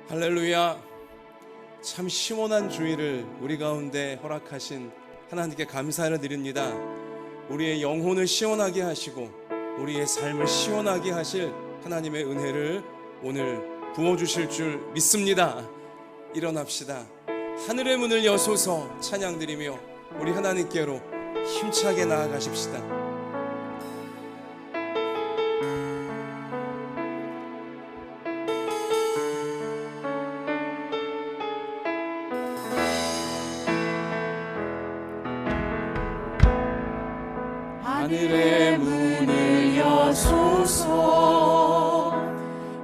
할렐루야. 참 시원한 주일을 우리 가운데 허락하신 하나님께 감사를 드립니다. 우리의 영혼을 시원하게 하시고 우리의 삶을 시원하게 하실 하나님의 은혜를 오늘 부어주실 줄 믿습니다. 일어납시다. 하늘의 문을 여소서 찬양드리며 우리 하나님께로 힘차게 나아가십시다. 하늘의 문을 여소서,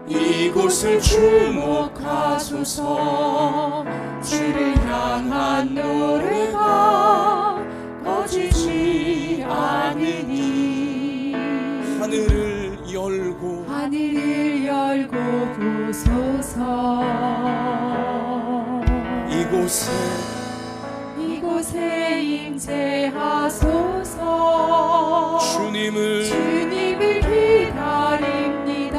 이곳을 주목하소서. 주를 향한 노래가 꺼지지 않으니 하늘을 열고 보소서. 이곳에 임재하소서. 주님을 기다립니다.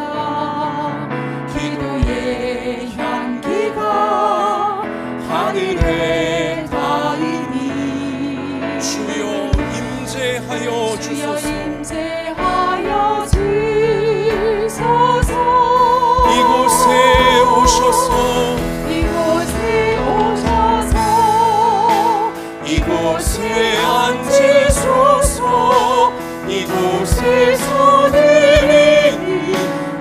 기도의 향기가 하늘에 닿으니 주여 임재하여 주소서. 임재하여 주소서. 이곳에 오셔서 이곳에 앉으소서. 이곳에서 드리는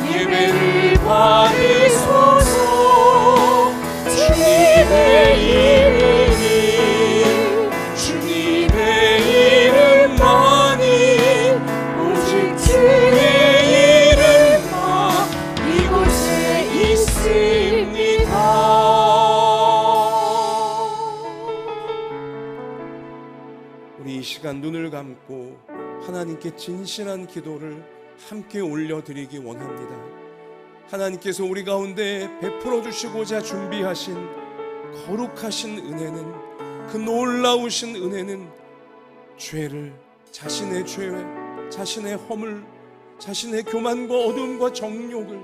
예배를 받으소서. 주님의 이름만이 오직 주의 이름만 이곳에 있습니다. 우리 이 시간 눈을 감고 하나님께 진실한 기도를 함께 올려드리기 원합니다. 하나님께서 우리 가운데 베풀어 주시고자 준비하신 거룩하신 은혜는, 그 놀라우신 은혜는 자신의 죄, 자신의 허물, 자신의 교만과 어둠과 정욕을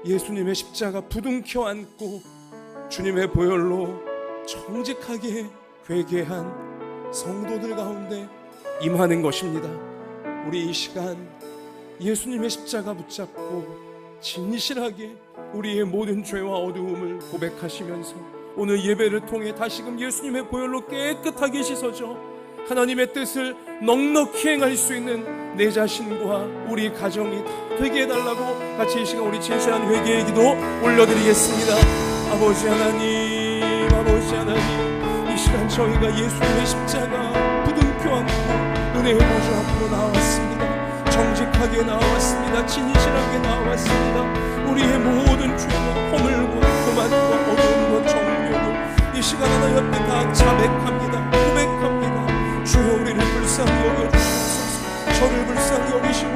예수님의 십자가 부둥켜 안고 주님의 보혈로 정직하게 회개한 성도들 가운데 임하는 것입니다. 우리 이 시간 예수님의 십자가 붙잡고 진실하게 우리의 모든 죄와 어두움을 고백하시면서 오늘 예배를 통해 다시금 예수님의 보혈로 깨끗하게 씻어져 하나님의 뜻을 넉넉히 행할 수 있는 내 자신과 우리 가정이 다 되게 해달라고 같이 이 시간 우리 진실한 회개의 기도 올려드리겠습니다. 아버지 하나님, 이 시간 저희가 예수님의 십자가 부둥켜 안고 은혜의 보좌 앞으로 나왔습니다. 정직하게 나왔습니다. 진실하게 나왔습니다. 우리의 모든 죄와 허물과 교만과 어두움과 정욕을 이 시간 하나 옆에 다 자백합니다. 고백합니다. 주여 우리를 불쌍히 여겨주시옵소서. 저를 불쌍히 여기시고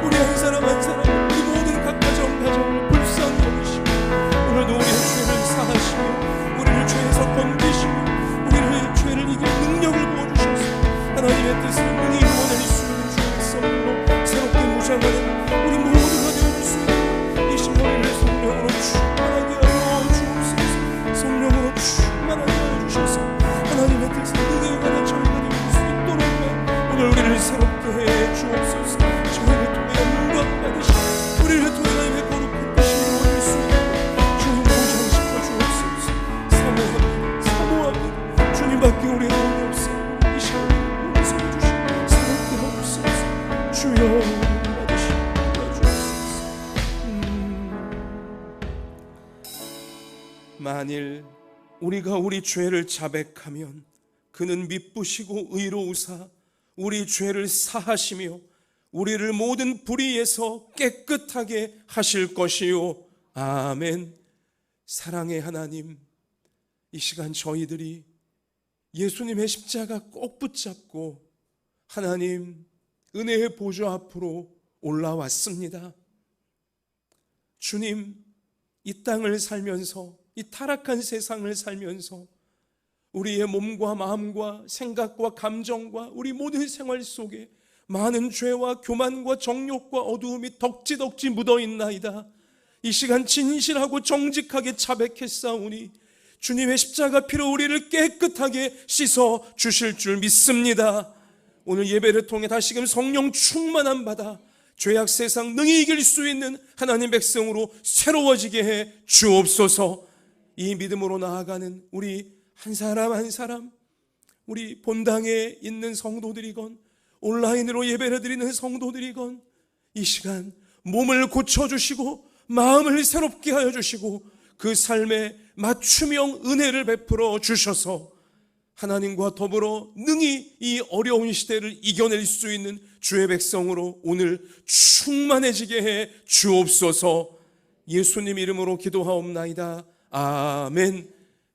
우리 한 사람 한 사람 이 모든 각 가정을 불쌍히 여기시고 오늘도 우리의 죄를 사하시고 우리를 죄에서 건지시고 우리를 죄를 이길 능력을 부어주셔서 하나님의 뜻을 능히 이루어낼 수 있는 주의 성으로 새롭게 무장하는 우리 모두가 되어줄 수 있는 이 신머리를 성령으로 충만하게 하여 주옵소서. 성령으로 충만하게 하여 주셔서 하나님의 뜻을 능히 이루어낼 저희가 되어줄 수 있도록 오늘 우리를 새롭게 해 주옵소서. 저희를 통해 영광 받으시고 우리를 통해 하나님의 거룩한 뜻이 이루어질 수 있도록 주님 보장시켜 주옵소서. 사모합니다. 주님밖에 우리의 도움이 없어. 이 시간에 용서해 주시고 새롭게 하옵소서. 주여 받으시고 주옵소서. 만일 우리가 우리 죄를 자백하면 그는 미쁘시고 의로우사 우리 죄를 사하시며 우리를 모든 불의에서 깨끗하게 하실 것이요. 아멘. 사랑의 하나님, 이 시간 저희들이 예수님의 십자가 꼭 붙잡고 하나님 은혜의 보좌 앞으로 올라왔습니다. 주님, 이 땅을 살면서 이 타락한 세상을 살면서 우리의 몸과 마음과 생각과 감정과 우리 모든 생활 속에 많은 죄와 교만과 정욕과 어두움이 덕지덕지 묻어있나이다. 이 시간 진실하고 정직하게 자백했사오니 주님의 십자가 피로 우리를 깨끗하게 씻어 주실 줄 믿습니다. 오늘 예배를 통해 다시금 성령 충만함 받아 죄악 세상 능히 이길 수 있는 하나님 백성으로 새로워지게 해 주옵소서. 이 믿음으로 나아가는 우리 한 사람 한 사람, 우리 본당에 있는 성도들이건 온라인으로 예배를 드리는 성도들이건 이 시간 몸을 고쳐주시고 마음을 새롭게 하여 주시고 그 삶에 맞춤형 은혜를 베풀어 주셔서 하나님과 더불어 능히 이 어려운 시대를 이겨낼 수 있는 주의 백성으로 오늘 충만해지게 해 주옵소서. 예수님 이름으로 기도하옵나이다. 아멘.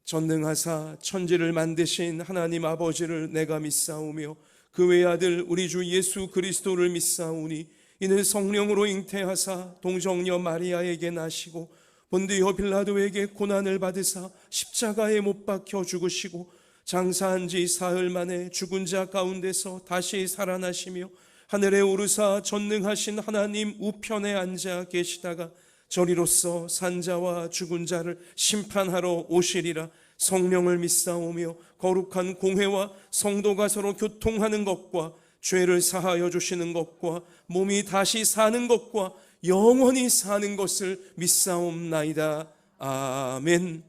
전능하사 천지를 만드신 하나님 아버지를 내가 믿사오며 그 외아들 우리 주 예수 그리스도를 믿사오니 이는 성령으로 잉태하사 동정녀 마리아에게 나시고 본디오 빌라도에게 고난을 받으사 십자가에 못 박혀 죽으시고 장사한 지 사흘 만에 죽은 자 가운데서 다시 살아나시며 하늘에 오르사 전능하신 하나님 우편에 앉아 계시다가 저리로서 산자와 죽은 자를 심판하러 오시리라. 성령을 믿사오며 거룩한 공회와 성도가 서로 교통하는 것과 죄를 사하여 주시는 것과 몸이 다시 사는 것과 영원히 사는 것을 믿사옵나이다. 아멘.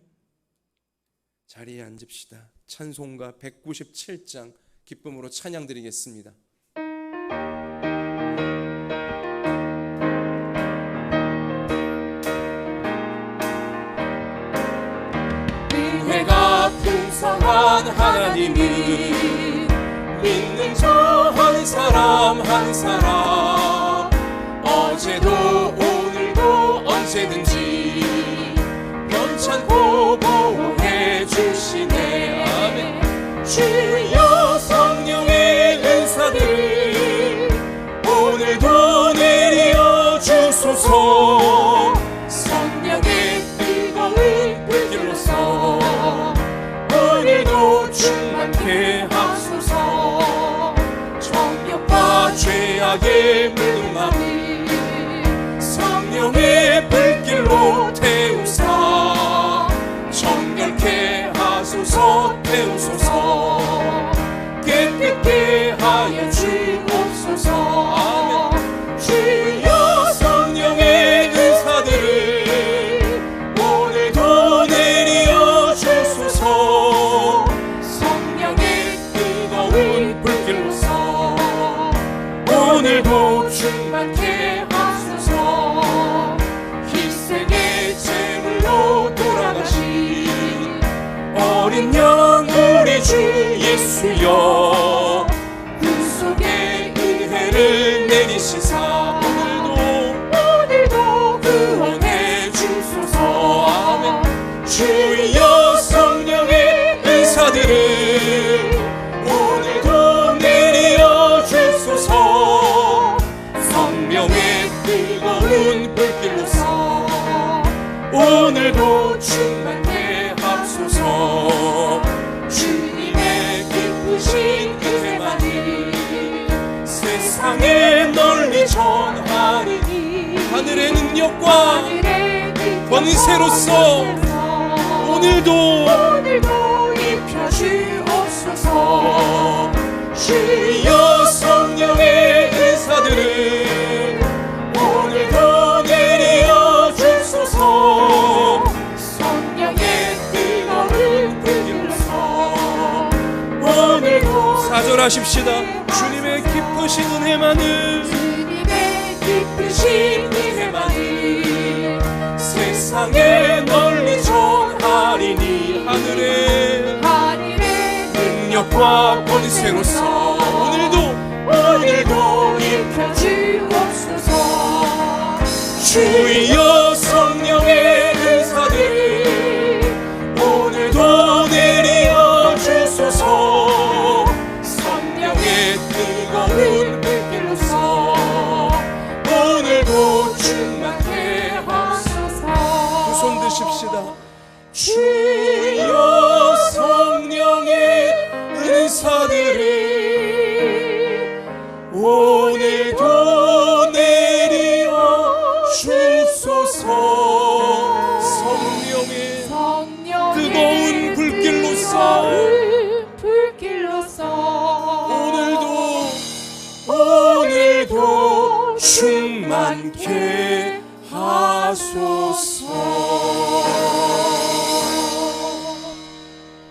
자리에 앉읍시다. 찬송가 197장 기쁨으로 찬양 드리겠습니다. 은혜가 풍성한 하나님이 믿는 저 한 사람 한 사람 어제도 오늘도 언제든지 변찮고 보호해 주시네. 아멘. 주여 성령의 은사들 오늘도 내려 주소서. 성령의 뜨거운 불길로서 오늘도 충만케 하소서. 정욕과 죄악의 물든 마음 성령의 불길로 태우사 정결케 하소서. 태우소서. 깨끗게 하여 주옵소서. 아멘. 주여 성령의 은사들을 오늘도 내려 주소서. 성령의 뜨거운 불길로서 오늘도 충만케 하소서. 희생의 제물로 돌아가신 어린 양 우리 주 예수여 구속의 은혜를 내리시사 오늘도 구원해 주소서. 아멘. 주여 성령의 은사들을 오늘도 내려 주소서. 성령의 뜨거운 불길로서 오늘도 충만케 하소서. 주님의 기쁘신 은혜만이 세상에 널리 전하리니 하늘의 능력과 권세로서 오늘도 입혀주옵소서. 주여 성령의 은사들을 오늘도 내려 주소서. 성령의 뜨거운 불길로서 오늘도 사절하십시다. 주님의 기쁘신 은혜만을 주님의 기쁘신 은혜만이 세상에 널리 전하리니 하늘의 능력과 권세로서 오늘도 입혀주옵소서. 주여 성령의 은사들 오늘도 내려 주소서. 성령의 뜨거운 불길로서 오늘도 충만케 하소서. 두 손 드십시다. 주여 성령의 은사들을 오늘도 내려 주소서. 함께 하소서.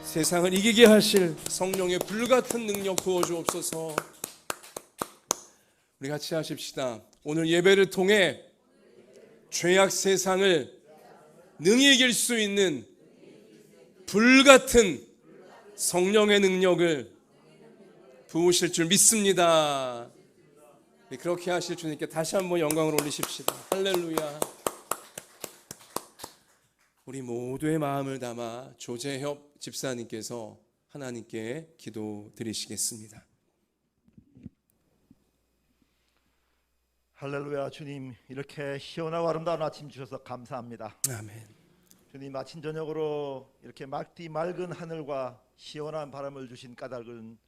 세상을 이기게 하실 성령의 불같은 능력 부어주옵소서. 우리 같이 하십시다. 오늘 예배를 통해 죄악 세상을 능히 이길 수 있는 불같은 성령의 능력을 부으실 줄 믿습니다. 그렇게 하실 주님께 다시 한번 영광을 올리십시다. 할렐루야. 우리 모두의 마음을 담아 조재협 집사님께서 하나님께 기도 드리시겠습니다. 할렐루야. 주님, 이렇게 시원하고 아름다운 아침 주셔서 감사합니다. 아멘. 주님, 아침 저녁으로 이렇게 맑은 하늘과 시원한 바람을 주신 까닭은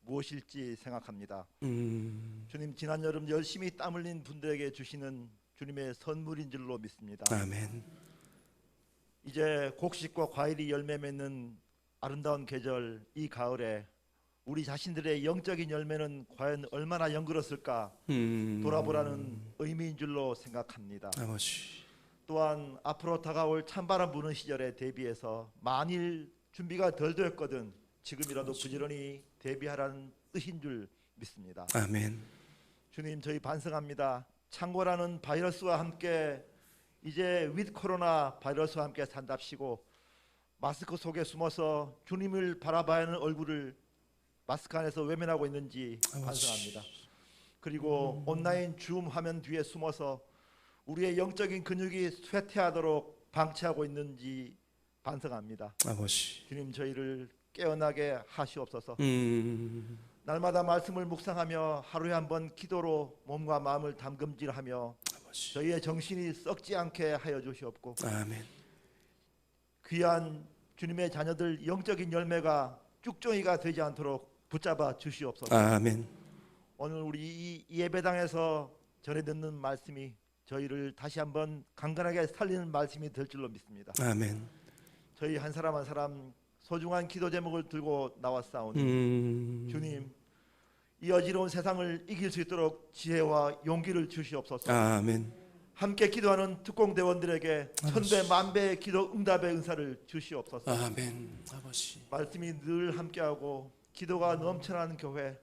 무엇일지 생각합니다. 주님, 지난 여름 열심히 땀 흘린 분들에게 주시는 주님의 선물인 줄로 믿습니다. 아멘. 이제 곡식과 과일이 열매 맺는 아름다운 계절, 이 가을에 우리 자신들의 영적인 열매는 과연 얼마나 연그렀을까 돌아보라는 의미인 줄로 생각합니다. 아버지. 또한 앞으로 다가올 찬바람 부는 시절에 대비해서 만일 준비가 덜 되었거든 지금이라도 부지런히 대비하라는 뜻인 줄 믿습니다. 아멘. 주님, 저희 반성합니다. 창고라는 바이러스와 함께 이제 윗 코로나 바이러스와 함께 산답시고 마스크 속에 숨어서 주님을 바라봐야 하는 얼굴을 마스크 안에서 외면하고 있는지 반성합니다. 그리고 온라인 줌 화면 뒤에 숨어서 우리의 영적인 근육이 쇠퇴하도록 방치하고 있는지 반성합니다. 아버지. 주님, 저희를 깨어나게 하시옵소서. 날마다 말씀을 묵상하며 하루에 한 번 기도로 몸과 마음을 담금질하며 아버지. 저희의 정신이 썩지 않게 하여 주시옵고 아멘. 귀한 주님의 자녀들 영적인 열매가 쭉정이가 되지 않도록 붙잡아 주시옵소서. 아멘. 오늘 우리 이 예배당에서 전해 듣는 말씀이 저희를 다시 한번 강건하게 살리는 말씀이 될 줄로 믿습니다. 아멘. 저희 한 사람 한 사람 소중한 기도 제목을 들고 나왔사오니 주님, 이 어지러운 세상을 이길 수 있도록 지혜와 용기를 주시옵소서. 아멘. 함께 기도하는 특공대원들에게 천배 만배의 기도 응답의 은사를 주시옵소서. 아멘. 아버지. 말씀이 늘 함께하고 기도가 넘쳐나는 교회,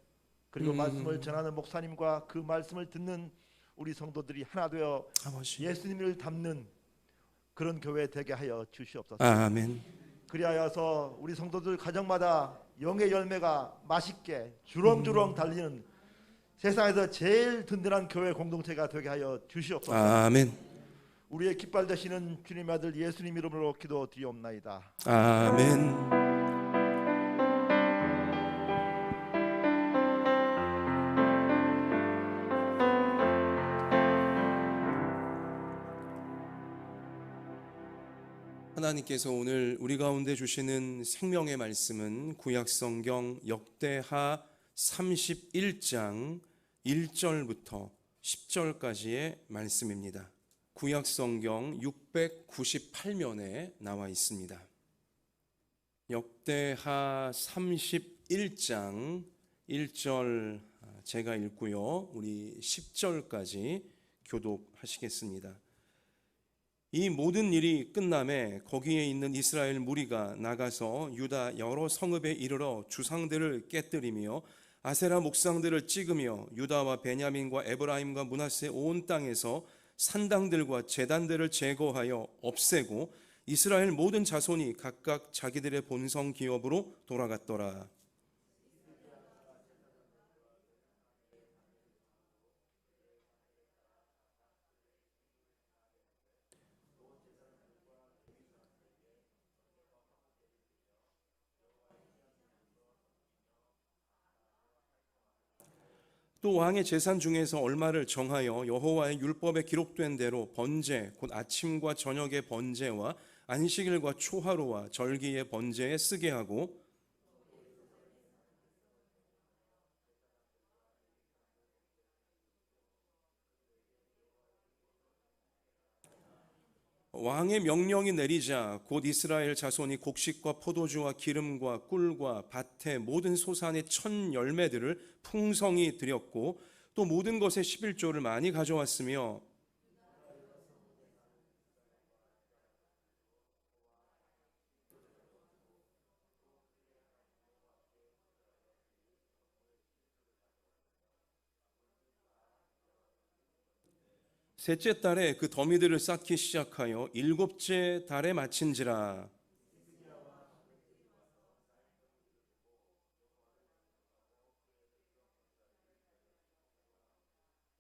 그리고 말씀을 전하는 목사님과 그 말씀을 듣는 우리 성도들이 하나 되어 아버지. 예수님을 닮는 그런 교회 되게 하여 주시옵소서. 아멘. 그리하여서 우리 성도들 가정마다 영의 열매가 맛있게 주렁주렁 달리는 세상에서 제일 든든한 교회 공동체가 되게 하여 주시옵소서. 아멘. 우리의 깃발 되시는 주님의 아들 예수님 이름으로 기도드리옵나이다. 아멘. 하나님께서 오늘 우리 가운데 주시는 생명의 말씀은 구약성경 역대하 31장 1절부터 10절까지의 말씀입니다. 구약성경 698면에 나와 있습니다. 역대하 31장 1절 제가 읽고요. 우리 10절까지 교독하시겠습니다. 이 모든 일이 끝남에 거기에 있는 이스라엘 무리가 나가서 유다 여러 성읍에 이르러 주상들을 깨뜨리며 아세라 목상들을 찍으며 유다와 베냐민과 에브라임과 므낫세 온 땅에서 산당들과 제단들을 제거하여 없애고 이스라엘 모든 자손이 각각 자기들의 본성 기업으로 돌아갔더라. 또 왕의 제산 중에서 얼마를 정하여 여호와의 율법에 기록된 대로 번제 곧 아침과 저녁의 번제와 안식일과 초하루와 절기의 번제에 쓰게 하고 왕의 명령이 내리자 곧 이스라엘 자손이 곡식과 포도주와 기름과 꿀과 밭의 모든 소산의 천 열매들을 풍성히 드렸고 또 모든 것의 11조를 많이 가져왔으며 셋째 달에 그 더미들을 쌓기 시작하여 일곱째 달에 마친지라.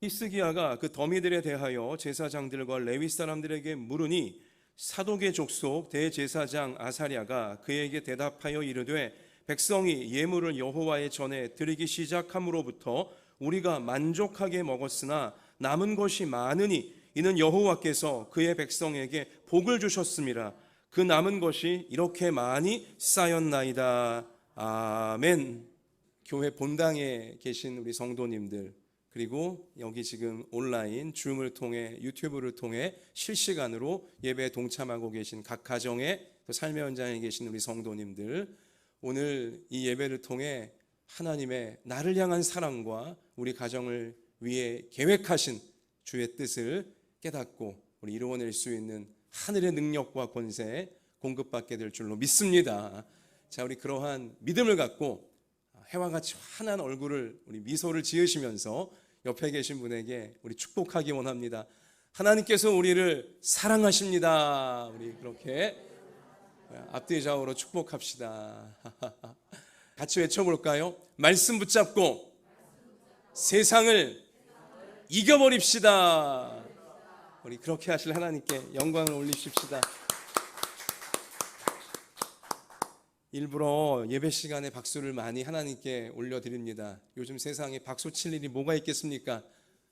히스기야가 그 더미들에 대하여 제사장들과 레위 사람들에게 물으니 사독의 족속 대제사장 아사랴가 그에게 대답하여 이르되 백성이 예물을 여호와의 전에 드리기 시작함으로부터 우리가 만족하게 먹었으나 남은 것이 많으니 이는 여호와께서 그의 백성에게 복을 주셨음이라. 그 남은 것이 이렇게 많이 쌓였나이다. 아멘. 교회 본당에 계신 우리 성도님들, 그리고 여기 지금 온라인 줌을 통해 유튜브를 통해 실시간으로 예배에 동참하고 계신 각 가정의 삶의 현장에 계신 우리 성도님들, 오늘 이 예배를 통해 하나님의 나를 향한 사랑과 우리 가정을 위해 계획하신 주의 뜻을 깨닫고 우리 이루어낼 수 있는 하늘의 능력과 권세 공급받게 될 줄로 믿습니다. 자, 우리 그러한 믿음을 갖고 해와 같이 환한 얼굴을 우리 미소를 지으시면서 옆에 계신 분에게 우리 축복하기 원합니다. 하나님께서 우리를 사랑하십니다. 우리 그렇게 앞뒤 좌우로 축복합시다. 같이 외쳐볼까요? 말씀 붙잡고 세상을 이겨버립시다. 우리 그렇게 하실 하나님께 영광을 올리십시다. 일부러 예배 시간에 박수를 많이 하나님께 올려드립니다. 요즘 세상에 박수 칠 일이 뭐가 있겠습니까?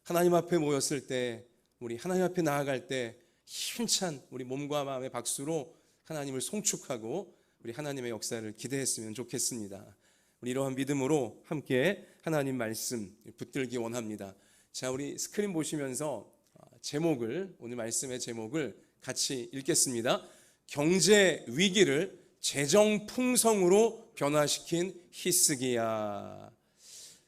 하나님 앞에 모였을 때, 우리 하나님 앞에 나아갈 때 힘찬 우리 몸과 마음의 박수로 하나님을 송축하고 우리 하나님의 역사를 기대했으면 좋겠습니다. 우리 이러한 믿음으로 함께 하나님 말씀 붙들기 원합니다. 자, 우리 스크린 보시면서 제목을, 오늘 말씀의 제목을 같이 읽겠습니다. 경제 위기를 재정 풍성으로 변화시킨 히스기야.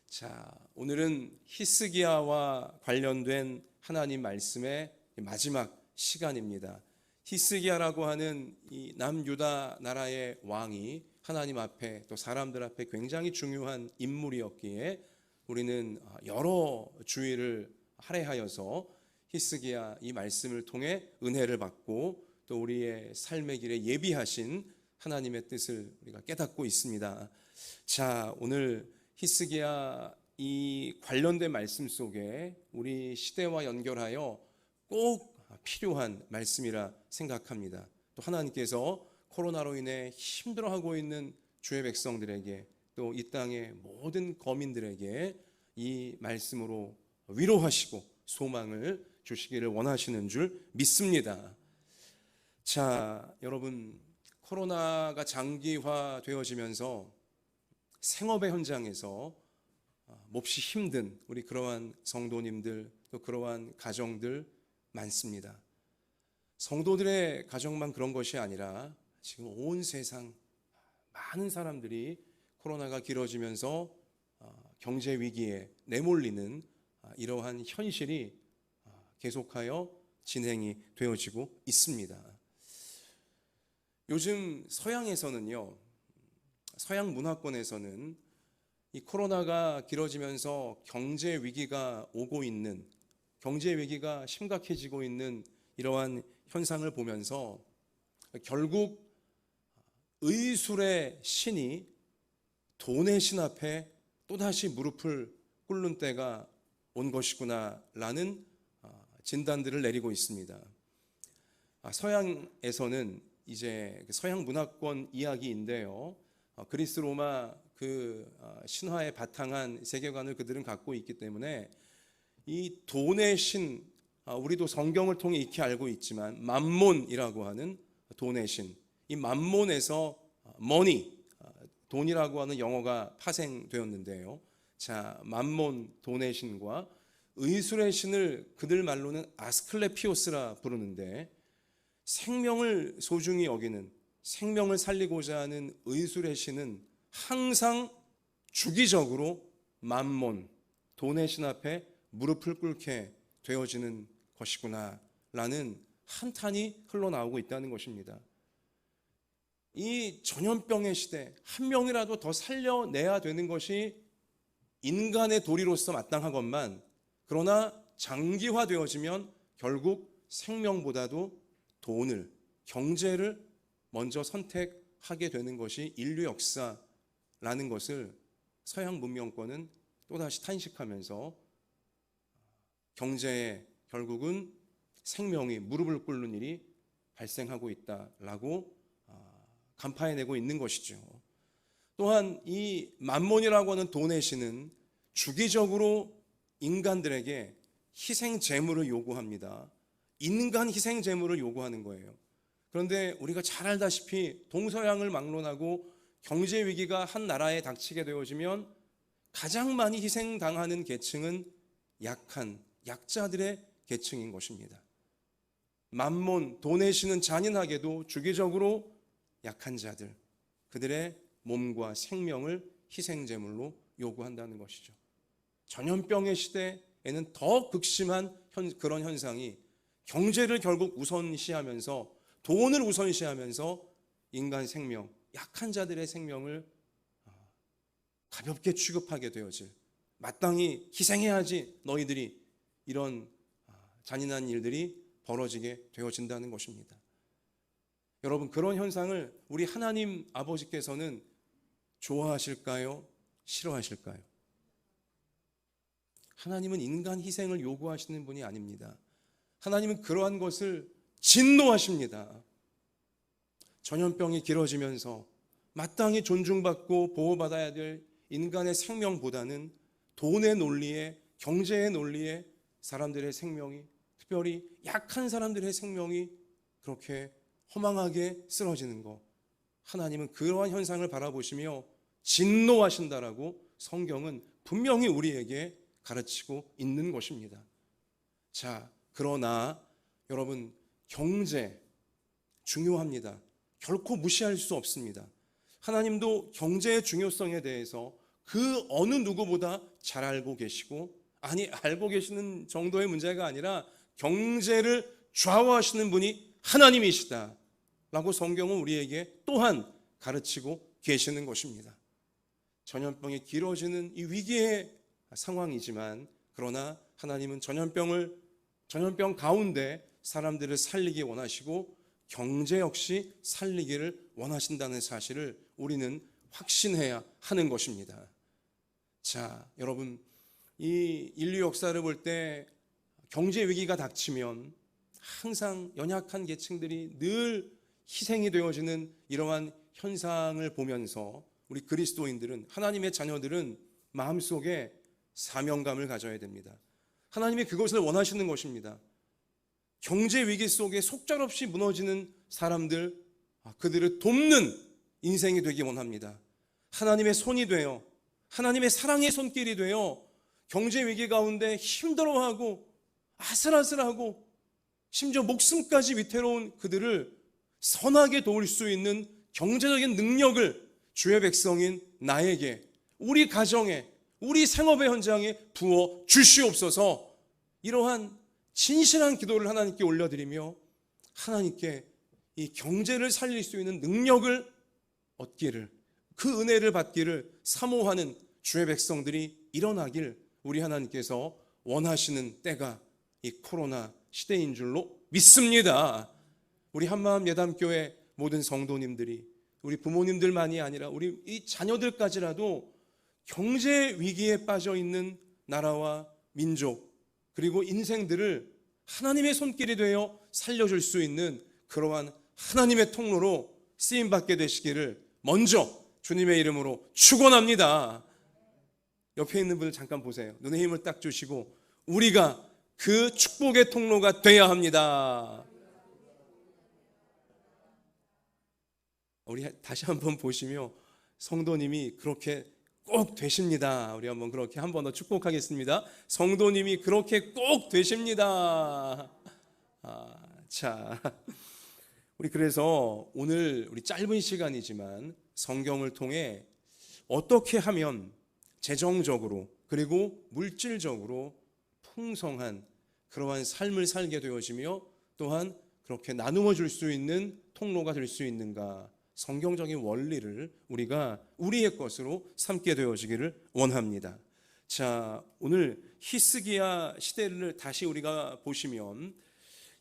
자, 오늘은 히스기야와 관련된 하나님 말씀의 마지막 시간입니다. 히스기야라고 하는 이 남유다 나라의 왕이 하나님 앞에 또 사람들 앞에 굉장히 중요한 인물이었기에 우리는 여러 주의를 할애하여서 히스기야 이 말씀을 통해 은혜를 받고 또 우리의 삶의 길에 예비하신 하나님의 뜻을 우리가 깨닫고 있습니다. 자, 오늘 히스기야 이 관련된 말씀 속에 우리 시대와 연결하여 꼭 필요한 말씀이라 생각합니다. 또 하나님께서 코로나로 인해 힘들어하고 있는 주의 백성들에게 또 이 땅의 모든 거민들에게 이 말씀으로 위로하시고 소망을 주시기를 원하시는 줄 믿습니다. 자, 여러분, 코로나가 장기화되어지면서 생업의 현장에서 몹시 힘든 우리 그러한 성도님들 또 그러한 가정들 많습니다. 성도들의 가정만 그런 것이 아니라 지금 온 세상 많은 사람들이 코로나가 길어지면서 경제 위기에 내몰리는 이러한 현실이 계속하여 진행이 되어지고 있습니다. 요즘 서양에서는요, 서양 문화권에서는 이 코로나가 길어지면서 경제 위기가 오고 있는, 경제 위기가 심각해지고 있는 이러한 현상을 보면서 결국 의술의 신이 돈의 신 앞에 또다시 무릎을 꿇는 때가 온 것이구나라는 진단들을 내리고 있습니다. 서양에서는 이제 서양 문화권 이야기인데요, 그리스 로마 그 신화에 바탕한 세계관을 그들은 갖고 있기 때문에 이 돈의 신, 우리도 성경을 통해 익히 알고 있지만 맘몬이라고 하는 돈의 신, 이 맘몬에서 머니, 돈이라고 하는 영어가 파생되었는데요. 자, 맘몬 돈의 신과 의술의 신을 그들 말로는 아스클레피오스라 부르는데, 생명을 소중히 여기는, 생명을 살리고자 하는 의술의 신은 항상 주기적으로 맘몬, 돈의 신 앞에 무릎을 꿇게 되어지는 것이구나 라는 한탄이 흘러나오고 있다는 것입니다. 이 전염병의 시대, 한 명이라도 더 살려내야 되는 것이 인간의 도리로서 마땅하건만, 그러나 장기화되어지면 결국 생명보다도 돈을, 경제를 먼저 선택하게 되는 것이 인류 역사라는 것을 서양 문명권은 또다시 탄식하면서 경제에 결국은 생명이 무릎을 꿇는 일이 발생하고 있다라고 간파해내고 있는 것이죠. 또한 이 만몬이라고 하는 돈의 신은 주기적으로 인간들에게 희생 제물을 요구합니다. 인간 희생 제물을 요구하는 거예요. 그런데 우리가 잘 알다시피 동서양을 막론하고 경제 위기가 한 나라에 닥치게 되어지면 가장 많이 희생당하는 계층은 약한, 약자들의 계층인 것입니다. 만몬, 돈의 신은 잔인하게도 주기적으로 약한 자들, 그들의 몸과 생명을 희생제물로 요구한다는 것이죠. 전염병의 시대에는 더 극심한 그런 현상이 경제를 결국 우선시하면서, 돈을 우선시하면서 인간 생명, 약한 자들의 생명을 가볍게 취급하게 되어질, 마땅히 희생해야지 너희들이, 이런 잔인한 일들이 벌어지게 되어진다는 것입니다. 여러분, 그런 현상을 우리 하나님 아버지께서는 좋아하실까요? 싫어하실까요? 하나님은 인간 희생을 요구하시는 분이 아닙니다. 하나님은 그러한 것을 진노하십니다. 전염병이 길어지면서 마땅히 존중받고 보호받아야 될 인간의 생명보다는 돈의 논리에, 경제의 논리에 사람들의 생명이, 특별히 약한 사람들의 생명이 그렇게 허망하게 쓰러지는 것, 하나님은 그러한 현상을 바라보시며 진노하신다라고 성경은 분명히 우리에게 가르치고 있는 것입니다. 자, 그러나 여러분, 경제 중요합니다. 결코 무시할 수 없습니다. 하나님도 경제의 중요성에 대해서 그 어느 누구보다 잘 알고 계시고, 아니, 알고 계시는 정도의 문제가 아니라 경제를 좌우하시는 분이 하나님이시다 라고 성경은 우리에게 또한 가르치고 계시는 것입니다. 전염병이 길어지는 이 위기의 상황이지만, 그러나 하나님은 전염병 가운데 사람들을 살리기 원하시고 경제 역시 살리기를 원하신다는 사실을 우리는 확신해야 하는 것입니다. 자, 여러분, 이 인류 역사를 볼 때 경제 위기가 닥치면 항상 연약한 계층들이 늘 희생이 되어지는 이러한 현상을 보면서 우리 그리스도인들은, 하나님의 자녀들은 마음속에 사명감을 가져야 됩니다. 하나님이 그것을 원하시는 것입니다. 경제 위기 속에 속절없이 무너지는 사람들, 그들을 돕는 인생이 되기 원합니다. 하나님의 손이 되어, 하나님의 사랑의 손길이 되어 경제 위기 가운데 힘들어하고 아슬아슬하고 심지어 목숨까지 위태로운 그들을 선하게 도울 수 있는 경제적인 능력을 주의 백성인 나에게, 우리 가정에, 우리 생업의 현장에 부어 주시옵소서. 이러한 진실한 기도를 하나님께 올려드리며 하나님께 이 경제를 살릴 수 있는 능력을 얻기를, 그 은혜를 받기를 사모하는 주의 백성들이 일어나길 우리 하나님께서 원하시는 때가 이 코로나 시대인 줄로 믿습니다. 우리 한마음 예담교회 모든 성도님들이, 우리 부모님들만이 아니라 우리 이 자녀들까지라도 경제 위기에 빠져 있는 나라와 민족, 그리고 인생들을 하나님의 손길이 되어 살려줄 수 있는 그러한 하나님의 통로로 쓰임받게 되시기를 먼저 주님의 이름으로 축원합니다. 옆에 있는 분을 잠깐 보세요. 눈에 힘을 딱 주시고, 우리가 그 축복의 통로가 되어야 합니다. 우리 다시 한번 보시며 성도님이 그렇게 꼭 되십니다. 우리 한번 그렇게 한 번 더 축복하겠습니다. 성도님이 그렇게 꼭 되십니다. 자, 우리 그래서 오늘 우리 짧은 시간이지만 성경을 통해 어떻게 하면 재정적으로 그리고 물질적으로 풍성한 그러한 삶을 살게 되어지며 또한 그렇게 나누어 줄 수 있는 통로가 될 수 있는가, 성경적인 원리를 우리가 우리의 것으로 삼게 되어지기를 원합니다. 자, 오늘 히스기야 시대를 다시 우리가 보시면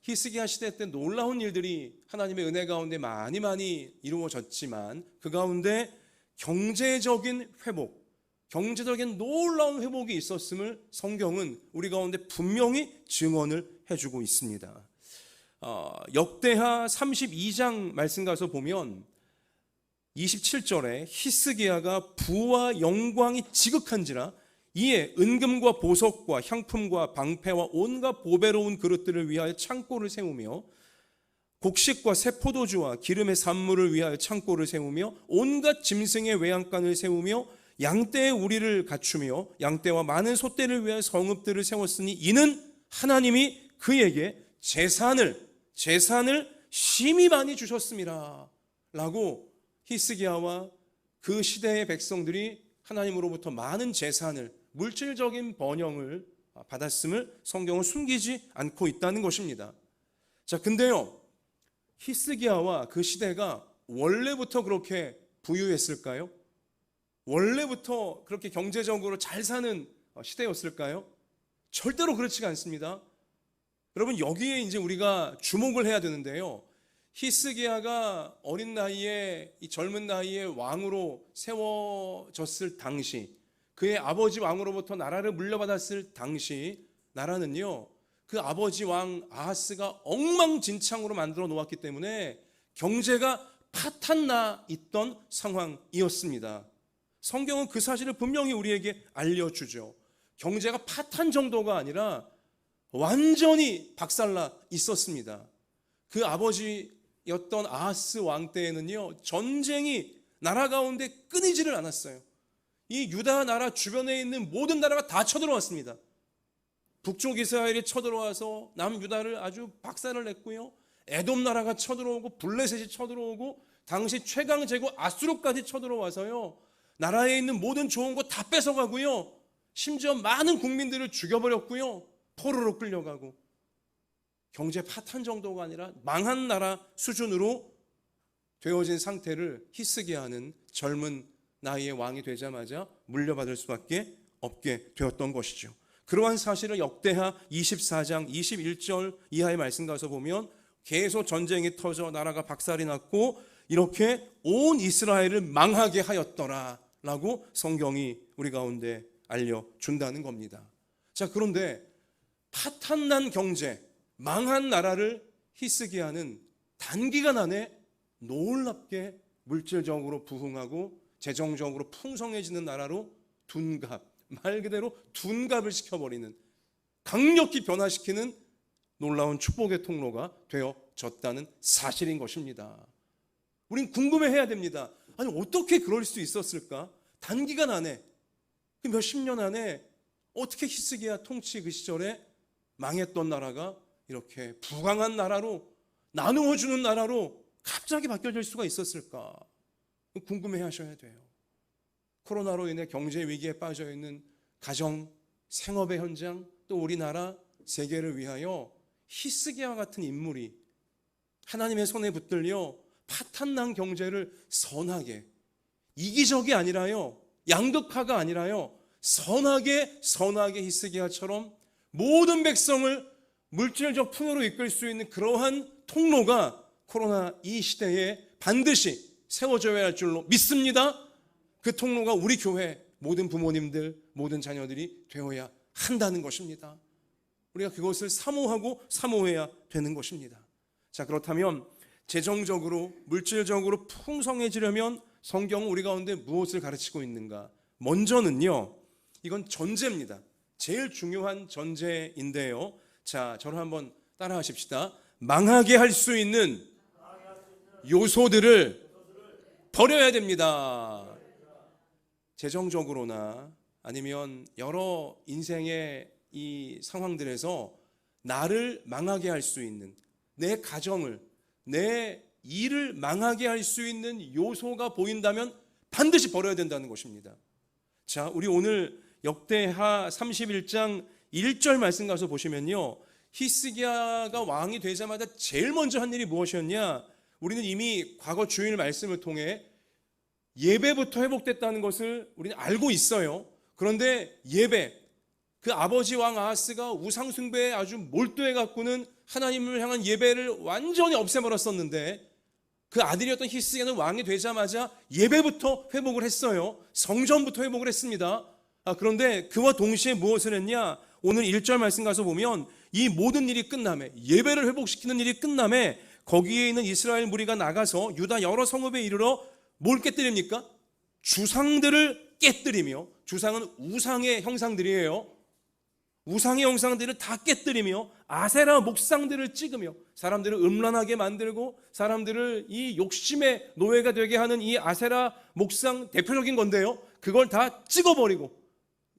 히스기야 시대 때 놀라운 일들이 하나님의 은혜 가운데 많이 이루어졌지만 그 가운데 경제적인 회복, 경제적인 놀라운 회복이 있었음을 성경은 우리 가운데 분명히 증언을 해주고 있습니다. 역대하 32장 말씀 가서 보면 27절에 히스기야가 부와 영광이 지극한지라 이에 은금과 보석과 향품과 방패와 온갖 보배로운 그릇들을 위하여 창고를 세우며 곡식과 새 포도주와 기름의 산물을 위하여 창고를 세우며 온갖 짐승의 외양간을 세우며 양떼의 우리를 갖추며 양떼와 많은 소떼를 위하여 성읍들을 세웠으니 이는 하나님이 그에게 재산을 심히 많이 주셨음이라 라고 히스기야와 그 시대의 백성들이 하나님으로부터 많은 재산을, 물질적인 번영을 받았음을 성경은 숨기지 않고 있다는 것입니다. 자, 근데요, 히스기야와 그 시대가 원래부터 그렇게 부유했을까요? 원래부터 그렇게 경제적으로 잘 사는 시대였을까요? 절대로 그렇지가 않습니다. 여러분, 여기에 이제 우리가 주목을 해야 되는데요. 히스기야가 어린 나이에, 이 젊은 나이에 왕으로 세워졌을 당시, 그의 아버지 왕으로부터 나라를 물려받았을 당시 나라는요, 그 아버지 왕 아하스가 엉망진창으로 만들어 놓았기 때문에 경제가 파탄나 있던 상황이었습니다. 성경은 그 사실을 분명히 우리에게 알려주죠. 경제가 파탄 정도가 아니라 완전히 박살나 있었습니다. 그 아버지였던 아하스 왕 때에는요, 전쟁이 나라 가운데 끊이지를 않았어요. 이 유다 나라 주변에 있는 모든 나라가 다 쳐들어왔습니다. 북쪽 이스라엘이 쳐들어와서 남유다를 아주 박살을 냈고요, 에돔 나라가 쳐들어오고 블레셋이 쳐들어오고 당시 최강 제국 아수르까지 쳐들어와서요, 나라에 있는 모든 좋은 거 다 뺏어가고요, 심지어 많은 국민들을 죽여버렸고요, 포로로 끌려가고, 경제 파탄 정도가 아니라 망한 나라 수준으로 되어진 상태를 히스기야는 젊은 나이에 왕이 되자마자 물려받을 수밖에 없게 되었던 것이죠. 그러한 사실을 역대하 24장 21절 이하의 말씀 가서 보면 계속 전쟁이 터져 나라가 박살이 났고 이렇게 온 이스라엘을 망하게 하였더라 라고 성경이 우리 가운데 알려준다는 겁니다. 자, 그런데 파탄난 경제, 망한 나라를 히스기야는 단기간 안에 놀랍게 물질적으로 부흥하고 재정적으로 풍성해지는 나라로 둔갑, 말 그대로 둔갑을 시켜버리는, 강력히 변화시키는 놀라운 축복의 통로가 되어졌다는 사실인 것입니다. 우린 궁금해해야 됩니다. 아니, 어떻게 그럴 수 있었을까? 단기간 안에, 그 몇십 년 안에 어떻게 히스기야 통치 그 시절에 망했던 나라가 이렇게 부강한 나라로, 나누어주는 나라로 갑자기 바뀌어질 수가 있었을까? 궁금해 하셔야 돼요. 코로나로 인해 경제 위기에 빠져 있는 가정, 생업의 현장, 또 우리나라, 세계를 위하여 히스기야와 같은 인물이 하나님의 손에 붙들려 파탄난 경제를 선하게, 이기적이 아니라요, 양극화가 아니라요, 선하게 히스기야처럼 모든 백성을 물질적 풍요로 이끌 수 있는 그러한 통로가 코로나 이 시대에 반드시 세워져야 할 줄로 믿습니다. 그 통로가 우리 교회 모든 부모님들, 모든 자녀들이 되어야 한다는 것입니다. 우리가 그것을 사모하고 사모해야 되는 것입니다. 자, 그렇다면 재정적으로, 물질적으로 풍성해지려면 성경은 우리 가운데 무엇을 가르치고 있는가? 먼저는요, 이건 전제입니다. 제일 중요한 전제인데요. 자, 저를 한번 따라 하십시다. 망하게 할 수 있는 요소들을 버려야 됩니다. 재정적으로나 아니면 여러 인생의 이 상황들에서 나를 망하게 할 수 있는, 내 가정을, 내 일을 망하게 할 수 있는 요소가 보인다면 반드시 버려야 된다는 것입니다. 자, 우리 오늘 역대하 31장 1절 말씀 가서 보시면요, 히스기야가 왕이 되자마자 제일 먼저 한 일이 무엇이었냐? 우리는 이미 과거 주일 말씀을 통해 예배부터 회복됐다는 것을 우리는 알고 있어요. 그런데 예배, 그 아버지 왕 아하스가 우상 숭배에 아주 몰두해 갖고는 하나님을 향한 예배를 완전히 없애버렸었는데 그 아들이었던 히스기야는 왕이 되자마자 예배부터 회복을 했어요. 성전부터 회복을 했습니다. 그런데 그와 동시에 무엇을 했냐? 오늘 1절 말씀 가서 보면 이 모든 일이 끝남에, 예배를 회복시키는 일이 끝남에 거기에 있는 이스라엘 무리가 나가서 유다 여러 성읍에 이르러 뭘 깨뜨립니까? 주상들을 깨뜨리며, 주상은 우상의 형상들이에요. 우상의 형상들을 다 깨뜨리며 아세라 목상들을 찍으며 사람들을 음란하게 만들고 사람들을 이 욕심의 노예가 되게 하는 이 아세라 목상 대표적인 건데요, 그걸 다 찍어버리고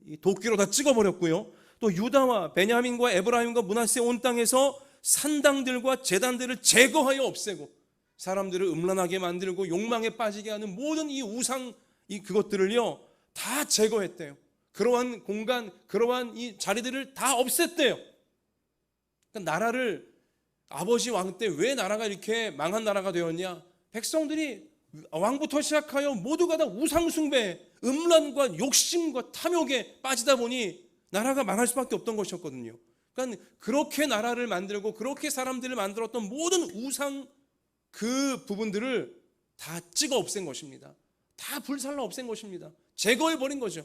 이 도끼로 다 찍어버렸고요. 또 유다와 베냐민과 에브라임과 므낫세 온 땅에서 산당들과 제단들을 제거하여 없애고 사람들을 음란하게 만들고 욕망에 빠지게 하는 모든 이 우상 그것들을요 다 제거했대요. 그러한 공간, 그러한 이 자리들을 다 없앴대요. 그러니까 나라를, 아버지 왕 때 왜 나라가 이렇게 망한 나라가 되었냐? 백성들이 왕부터 시작하여 모두가 다 우상 숭배, 음란과 욕심과 탐욕에 빠지다 보니 나라가 망할 수밖에 없던 것이었거든요. 그러니까 그렇게 나라를 만들고 그렇게 사람들을 만들었던 모든 우상 그 부분들을 다 찍어 없앤 것입니다. 다 불살라 없앤 것입니다. 제거해버린 거죠.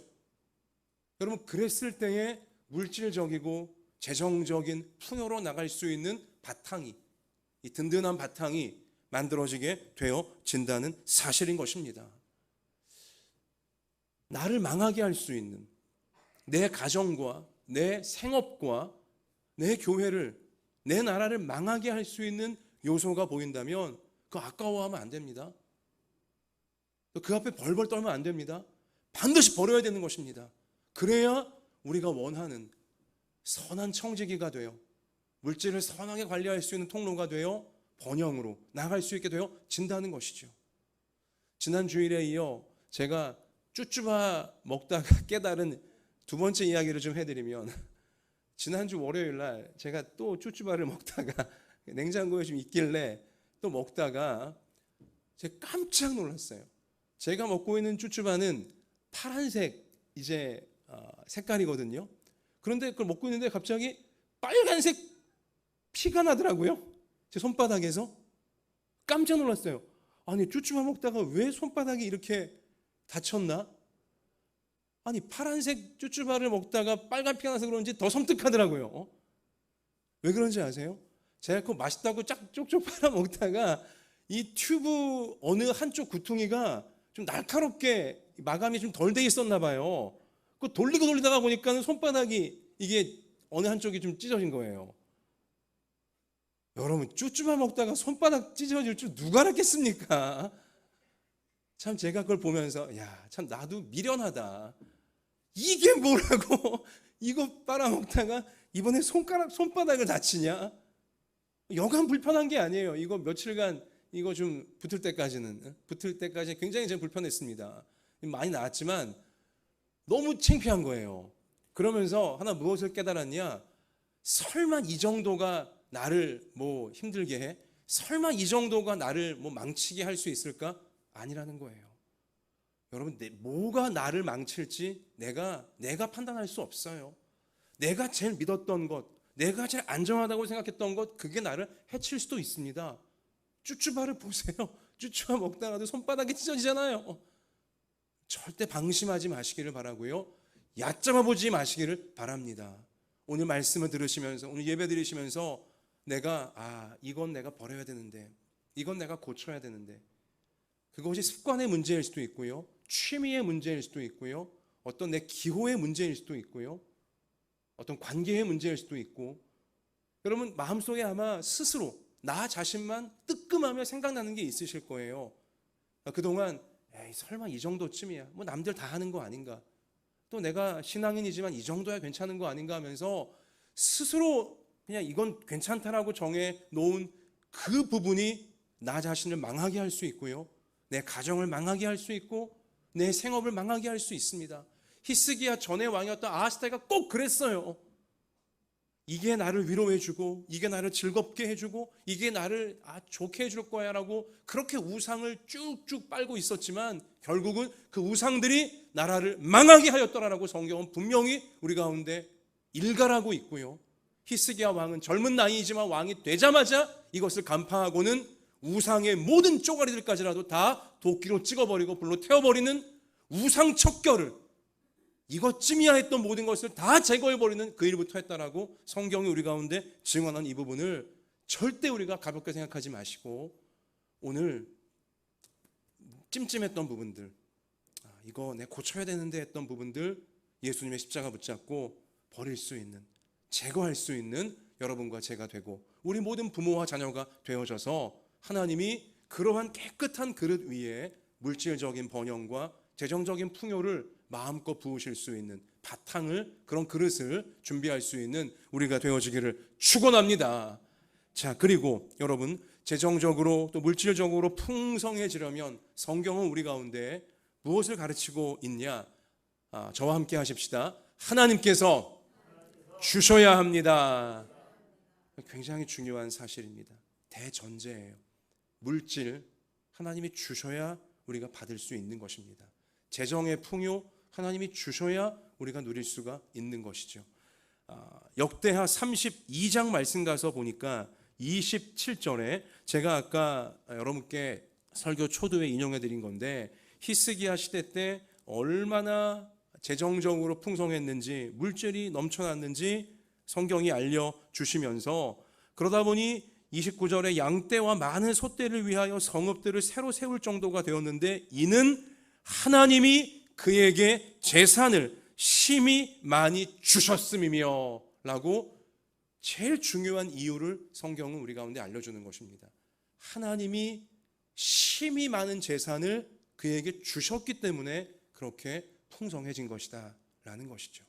여러분, 그랬을 때에 물질적이고 재정적인 풍요로 나갈 수 있는 바탕이, 이 든든한 바탕이 만들어지게 되어진다는 사실인 것입니다. 나를 망하게 할 수 있는 내 가정과 내 생업과 내 교회를, 내 나라를 망하게 할 수 있는 요소가 보인다면 그거 아까워하면 안 됩니다. 그 앞에 벌벌 떨면 안 됩니다. 반드시 버려야 되는 것입니다. 그래야 우리가 원하는 선한 청지기가 되어 물질을 선하게 관리할 수 있는 통로가 되어 번영으로 나갈 수 있게 되어진다는 것이죠. 지난 주일에 이어 제가 쭈쭈바 먹다가 깨달은 두 번째 이야기를 좀 해드리면, 지난주 월요일 날 제가 또 쭈쭈바를 먹다가 냉장고에 좀 있길래 또 먹다가 제가 깜짝 놀랐어요. 제가 먹고 있는 쭈쭈바는 파란색 이제 색깔이거든요. 그런데 그걸 먹고 있는데 갑자기 빨간색 피가 나더라고요. 제 손바닥에서. 깜짝 놀랐어요. 아니, 쭈쭈바 먹다가 왜 손바닥이 이렇게 다쳤나? 아니, 파란색 쭈쭈바를 먹다가 빨간 피가 나서 그런지 더 섬뜩하더라고요. 왜 그런지 아세요? 제가 그거 맛있다고 쪽쪽 빨아 먹다가 이 튜브 어느 한쪽 구퉁이가 좀 날카롭게 마감이 좀 덜 돼 있었나 봐요. 그 돌리다가 보니까 손바닥이 이게 어느 한쪽이 좀 찢어진 거예요. 여러분, 쭈쭈바 먹다가 손바닥 찢어질 줄 누가 알았겠습니까? 참 제가 그걸 보면서 야, 참 나도 미련하다. 이게 뭐라고 이거 빨아먹다가 이번에 손바닥을 다치냐? 여간 불편한 게 아니에요. 이거 며칠간 이거 좀 붙을 때까지 굉장히 좀 불편했습니다. 많이 나았지만 너무 창피한 거예요. 그러면서 하나 무엇을 깨달았냐? 설마 이 정도가 나를 뭐 힘들게 해? 설마 이 정도가 나를 뭐 망치게 할 수 있을까? 아니라는 거예요. 여러분, 뭐가 나를 망칠지 내가 판단할 수 없어요. 내가 제일 믿었던 것, 내가 제일 안전하다고 생각했던 것, 그게 나를 해칠 수도 있습니다. 쭈쭈바를 보세요. 쭈쭈바 먹다가도 손바닥이 찢어지잖아요. 절대 방심하지 마시기를 바라고요. 얕잡아 보지 마시기를 바랍니다. 오늘 말씀을 들으시면서, 오늘 예배 드리시면서 이건 내가 버려야 되는데, 이건 내가 고쳐야 되는데, 그것이 습관의 문제일 수도 있고요, 취미의 문제일 수도 있고요, 어떤 내 기호의 문제일 수도 있고요, 어떤 관계의 문제일 수도 있고, 여러분 마음속에 아마 스스로 나 자신만 뜨끔하며 생각나는 게 있으실 거예요. 그동안 에이, 설마 이 정도쯤이야, 뭐 남들 다 하는 거 아닌가, 또 내가 신앙인이지만 이 정도야 괜찮은 거 아닌가 하면서 스스로 그냥 이건 괜찮다라고 정해 놓은 그 부분이 나 자신을 망하게 할 수 있고요, 내 가정을 망하게 할 수 있고 내 생업을 망하게 할 수 있습니다. 히스기야 전의 왕이었던 아하스다가 꼭 그랬어요. 이게 나를 위로해주고, 이게 나를 즐겁게 해주고, 이게 나를 좋게 해줄 거야 라고 그렇게 우상을 쭉쭉 빨고 있었지만 결국은 그 우상들이 나라를 망하게 하였더라라고 성경은 분명히 우리 가운데 일갈하고 있고요, 히스기야 왕은 젊은 나이이지만 왕이 되자마자 이것을 간파하고는 우상의 모든 쪼가리들까지라도 다 도끼로 찍어버리고 불로 태워버리는 우상 척결을, 이것쯤이야 했던 모든 것을 다 제거해버리는 그 일부터 했다라고 성경이 우리 가운데 증언한 이 부분을 절대 우리가 가볍게 생각하지 마시고, 오늘 찜찜했던 부분들, 이거 내 고쳐야 되는데 했던 부분들 예수님의 십자가 붙잡고 버릴 수 있는, 제거할 수 있는 여러분과 제가 되고 우리 모든 부모와 자녀가 되어져서 하나님이 그러한 깨끗한 그릇 위에 물질적인 번영과 재정적인 풍요를 마음껏 부으실 수 있는 바탕을, 그런 그릇을 준비할 수 있는 우리가 되어지기를 축원합니다. 자, 그리고 여러분, 재정적으로 또 물질적으로 풍성해지려면 성경은 우리 가운데 무엇을 가르치고 있냐? 저와 함께 하십시다. 하나님께서 주셔야 합니다. 굉장히 중요한 사실입니다. 대전제예요. 물질, 하나님이 주셔야 우리가 받을 수 있는 것입니다. 재정의 풍요, 하나님이 주셔야 우리가 누릴 수가 있는 것이죠. 역대하 32장 말씀 가서 보니까 27절에 제가 아까 여러분께 설교 초두에 인용해 드린 건데, 히스기야 시대 때 얼마나 재정적으로 풍성했는지, 물질이 넘쳐났는지 성경이 알려주시면서, 그러다 보니 29절에 양떼와 많은 소떼를 위하여 성읍들을 새로 세울 정도가 되었는데 이는 하나님이 그에게 재산을 심히 많이 주셨음이며 라고 제일 중요한 이유를 성경은 우리 가운데 알려주는 것입니다. 하나님이 심히 많은 재산을 그에게 주셨기 때문에 그렇게 풍성해진 것이다 라는 것이죠.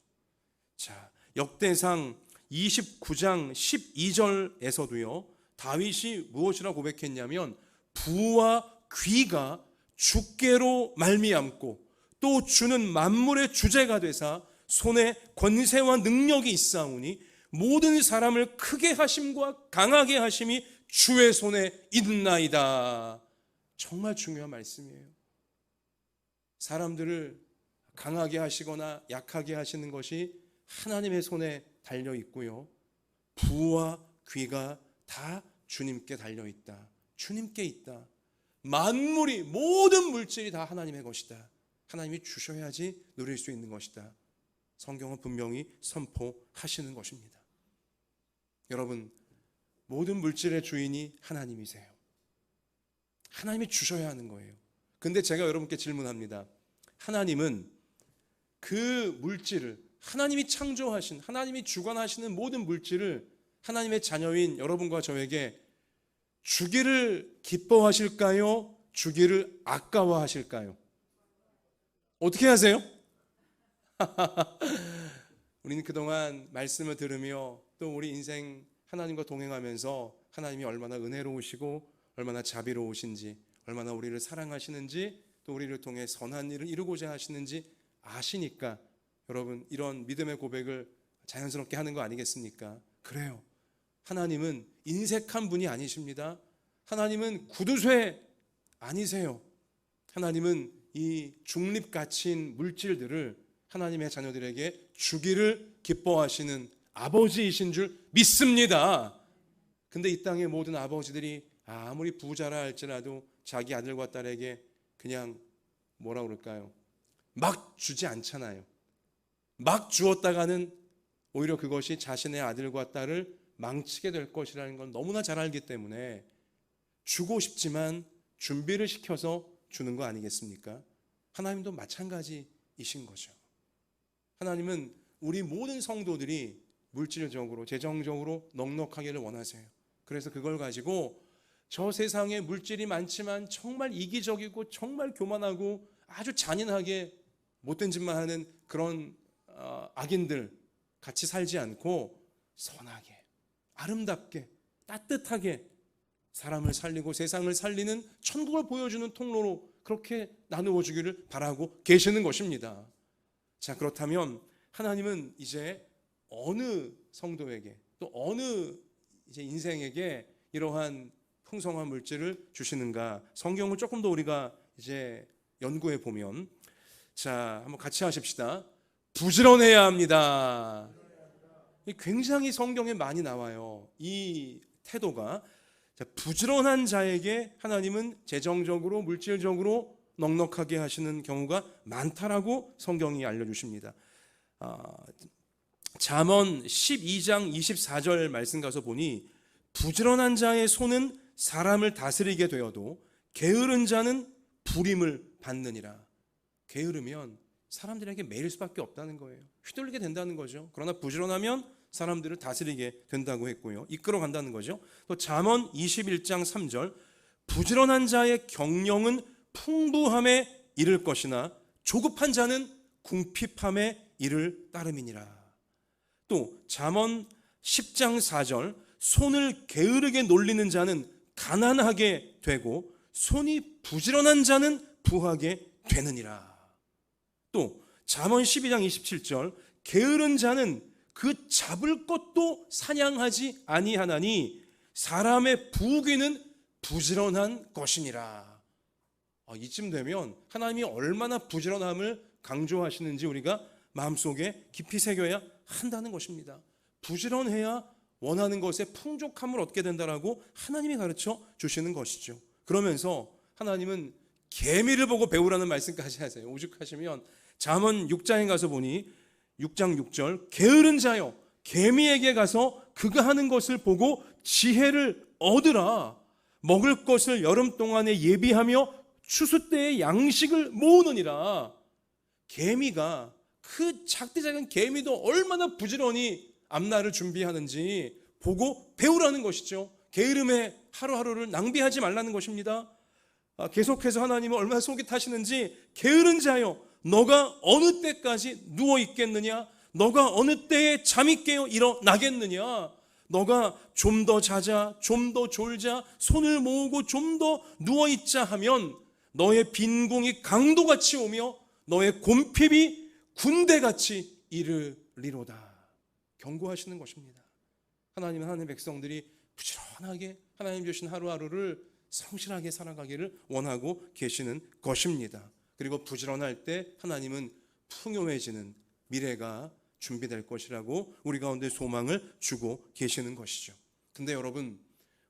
자, 역대상 29장 12절에서도요 다윗이 무엇이라 고백했냐면, 부와 귀가 주께로 말미암고 또 주는 만물의 주제가 되사 손에 권세와 능력이 있사오니 모든 사람을 크게 하심과 강하게 하심이 주의 손에 있나이다. 정말 중요한 말씀이에요. 사람들을 강하게 하시거나 약하게 하시는 것이 하나님의 손에 달려 있고요, 부와 귀가 다 주님께 달려 있다. 주님께 있다. 만물이, 모든 물질이 다 하나님의 것이다. 하나님이 주셔야지 누릴 수 있는 것이다. 성경은 분명히 선포하시는 것입니다. 여러분, 모든 물질의 주인이 하나님이세요. 하나님이 주셔야 하는 거예요. 근데 제가 여러분께 질문합니다. 하나님은 그 물질을, 하나님이 창조하신, 하나님이 주관하시는 모든 물질을 하나님의 자녀인 여러분과 저에게 주기를 기뻐하실까요? 주기를 아까워하실까요? 어떻게 하세요? 우리는 그동안 말씀을 들으며 또 우리 인생 하나님과 동행하면서 하나님이 얼마나 은혜로우시고 얼마나 자비로우신지, 얼마나 우리를 사랑하시는지, 또 우리를 통해 선한 일을 이루고자 하시는지 아시니까 여러분 이런 믿음의 고백을 자연스럽게 하는 거 아니겠습니까? 그래요. 하나님은 인색한 분이 아니십니다. 하나님은 구두쇠 아니세요. 하나님은 이 중립가치인 물질들을 하나님의 자녀들에게 주기를 기뻐하시는 아버지이신 줄 믿습니다. 근데 이 땅의 모든 아버지들이 아무리 부자라 할지라도 자기 아들과 딸에게 그냥 뭐라 그럴까요? 막 주지 않잖아요. 막 주었다가는 오히려 그것이 자신의 아들과 딸을 망치게 될 것이라는 건 너무나 잘 알기 때문에 주고 싶지만 준비를 시켜서 주는 거 아니겠습니까? 하나님도 마찬가지이신 거죠. 하나님은 우리 모든 성도들이 물질적으로, 재정적으로 넉넉하기를 원하세요. 그래서 그걸 가지고 저 세상에 물질이 많지만 정말 이기적이고 정말 교만하고 아주 잔인하게 못된 짓만 하는 그런 악인들 같이 살지 않고 선하게, 아름답게, 따뜻하게 사람을 살리고 세상을 살리는 천국을 보여주는 통로로 그렇게 나누어 주기를 바라고 계시는 것입니다. 자, 그렇다면 하나님은 이제 어느 성도에게, 또 어느 이제 인생에게 이러한 풍성한 물질을 주시는가? 성경을 조금 더 우리가 이제 연구해 보면, 자, 한번 같이 하십시다. 부지런해야 합니다. 굉장히 성경에 많이 나와요. 이 태도가. 자, 부지런한 자에게 하나님은 재정적으로 물질적으로 넉넉하게 하시는 경우가 많다라고 성경이 알려주십니다. 잠언 12장 24절 말씀 가서 보니 부지런한 자의 손은 사람을 다스리게 되어도 게으른 자는 불임을 받느니라. 게으르면 사람들에게 매일 수밖에 없다는 거예요. 휘둘리게 된다는 거죠. 그러나 부지런하면 사람들을 다스리게 된다고 했고요. 이끌어 간다는 거죠. 또 잠언 21장 3절 부지런한 자의 경영은 풍부함에 이를 것이나 조급한 자는 궁핍함에 이를 따름이니라. 또 잠언 10장 4절 손을 게으르게 놀리는 자는 가난하게 되고 손이 부지런한 자는 부하게 되느니라. 또 잠언 12장 27절 게으른 자는 그 잡을 것도 사냥하지 아니하나니 사람의 부귀는 부지런한 것이니라. 이쯤 되면 하나님이 얼마나 부지런함을 강조하시는지 우리가 마음속에 깊이 새겨야 한다는 것입니다. 부지런해야 원하는 것에 풍족함을 얻게 된다라고 하나님이 가르쳐 주시는 것이죠. 그러면서 하나님은 개미를 보고 배우라는 말씀까지 하세요. 오죽하시면 잠언 6장에 가서 보니 6장 6절 게으른 자여 개미에게 가서 그가 하는 것을 보고 지혜를 얻으라. 먹을 것을 여름 동안에 예비하며 추수 때에 양식을 모으느니라. 개미가 그 작디 작은 개미도 얼마나 부지런히 앞날을 준비하는지 보고 배우라는 것이죠. 게으름에 하루하루를 낭비하지 말라는 것입니다. 계속해서 하나님은 얼마나 속이 타시는지 게으른 자여 너가 어느 때까지 누워 있겠느냐? 너가 어느 때에 잠이 깨어 일어나겠느냐? 너가 좀 더 자자, 좀 더 졸자, 손을 모으고 좀 더 누워 있자 하면 너의 빈궁이 강도같이 오며 너의 곰핍이 군대같이 이르리로다. 경고하시는 것입니다. 하나님은 하나님의 백성들이 부지런하게 하나님 주신 하루하루를 성실하게 살아가기를 원하고 계시는 것입니다. 그리고 부지런할 때 하나님은 풍요해지는 미래가 준비될 것이라고 우리 가운데 소망을 주고 계시는 것이죠. 근데 여러분,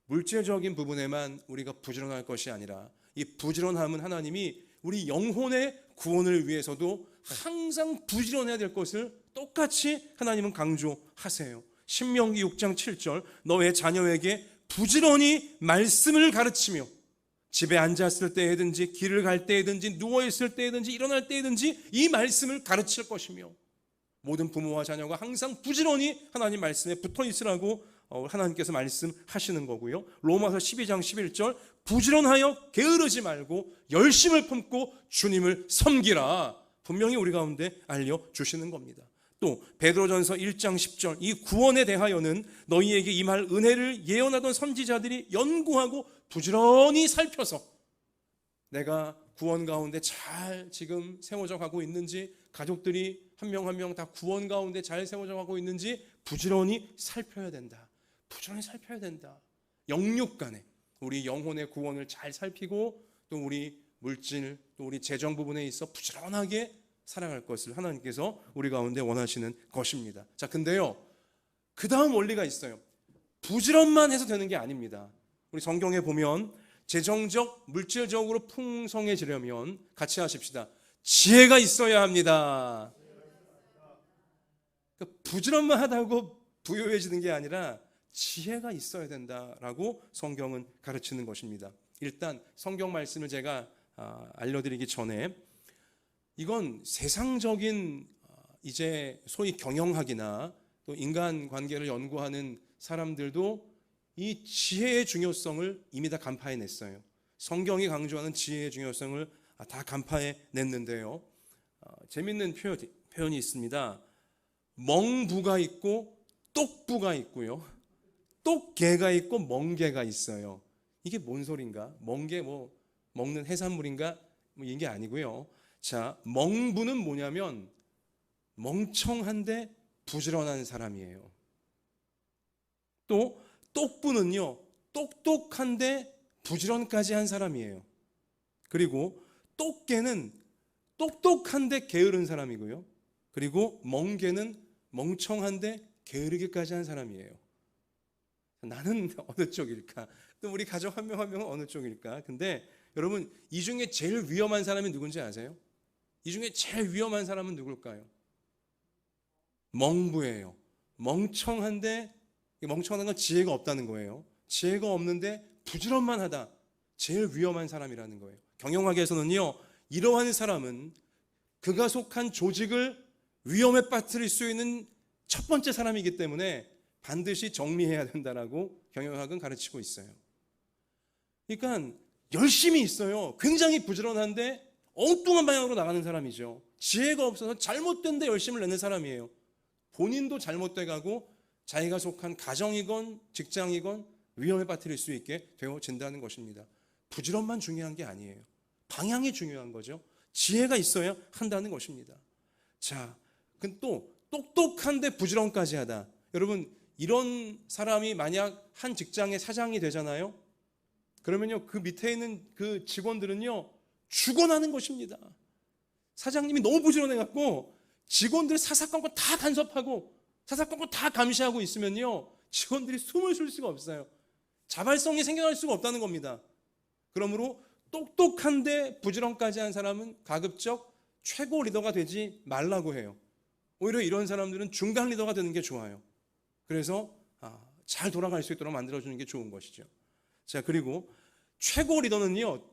물질적인 부분에만 우리가 부지런할 것이 아니라 이 부지런함은 하나님이 우리 영혼의 구원을 위해서도 항상 부지런해야 될 것을 똑같이 하나님은 강조하세요. 신명기 6장 7절 너의 자녀에게 부지런히 말씀을 가르치며 집에 앉았을 때에든지 길을 갈 때에든지 누워있을 때에든지 일어날 때에든지 이 말씀을 가르칠 것이며 모든 부모와 자녀가 항상 부지런히 하나님 말씀에 붙어 있으라고 하나님께서 말씀하시는 거고요. 로마서 12장 11절 부지런하여 게으르지 말고 열심을 품고 주님을 섬기라. 분명히 우리 가운데 알려주시는 겁니다. 또 베드로전서 1장 10절 이 구원에 대하여는 너희에게 임할 은혜를 예언하던 선지자들이 연구하고 부지런히 살펴서 내가 구원 가운데 잘 지금 세워져 가고 있는지 가족들이 한 명 한 명 다 구원 가운데 잘 세워져 가고 있는지 부지런히 살펴야 된다. 부지런히 살펴야 된다. 영육 간에 우리 영혼의 구원을 잘 살피고 또 우리 물질 또 우리 재정 부분에 있어 부지런하게 살아갈 것을 하나님께서 우리 가운데 원하시는 것입니다. 자, 근데요, 그 다음 원리가 있어요. 부지런만 해서 되는 게 아닙니다. 우리 성경에 보면 재정적, 물질적으로 풍성해지려면 같이 하십시다. 지혜가 있어야 합니다. 그러니까 부지런만 하다고 부유해지는 게 아니라 지혜가 있어야 된다라고 성경은 가르치는 것입니다. 일단 성경 말씀을 제가 알려드리기 전에 이건 세상적인 이제 소위 경영학이나 또 인간관계를 연구하는 사람들도 이 지혜의 중요성을 이미 다 간파해냈어요. 성경이 강조하는 지혜의 중요성을 다 간파해냈는데요. 재밌는 표현이 있습니다. 멍부가 있고 똑부가 있고요. 똑개가 있고 멍개가 있어요. 이게 뭔 소린가? 멍게 뭐 먹는 해산물인가? 뭐 이게 아니고요. 자, 멍부는 뭐냐면 멍청한데 부지런한 사람이에요. 또 똑부는요, 똑똑한데 부지런까지 한 사람이에요. 그리고 똑개는 똑똑한데 게으른 사람이고요. 그리고 멍개는 멍청한데 게으르기까지 한 사람이에요. 나는 어느 쪽일까? 또 우리 가족 한 명 한 명은 어느 쪽일까? 근데 여러분, 이 중에 제일 위험한 사람이 누군지 아세요? 이 중에 제일 위험한 사람은 누굴까요? 멍부예요. 멍청한데, 멍청한 건 지혜가 없다는 거예요. 지혜가 없는데 부지런만 하다. 제일 위험한 사람이라는 거예요. 경영학에서는요, 이러한 사람은 그가 속한 조직을 위험에 빠뜨릴 수 있는 첫 번째 사람이기 때문에 반드시 정리해야 된다라고 경영학은 가르치고 있어요. 그러니까 열심히 있어요. 굉장히 부지런한데 엉뚱한 방향으로 나가는 사람이죠. 지혜가 없어서 잘못된 데 열심을 내는 사람이에요. 본인도 잘못돼 가고 자기가 속한 가정이건 직장이건 위험에 빠뜨릴 수 있게 되어진다는 것입니다. 부지런만 중요한 게 아니에요. 방향이 중요한 거죠. 지혜가 있어야 한다는 것입니다. 자, 또 똑똑한데 부지런까지 하다. 여러분, 이런 사람이 만약 한 직장의 사장이 되잖아요. 그러면요, 그 밑에 있는 그 직원들은요, 죽어나는 것입니다. 사장님이 너무 부지런해갖고 직원들 사사건건 다 간섭하고 사사건건 다 감시하고 있으면요, 직원들이 숨을 쉴 수가 없어요. 자발성이 생겨날 수가 없다는 겁니다. 그러므로 똑똑한데 부지런까지 한 사람은 가급적 최고 리더가 되지 말라고 해요. 오히려 이런 사람들은 중간 리더가 되는 게 좋아요. 그래서 잘 돌아갈 수 있도록 만들어주는 게 좋은 것이죠. 자, 그리고 최고 리더는요,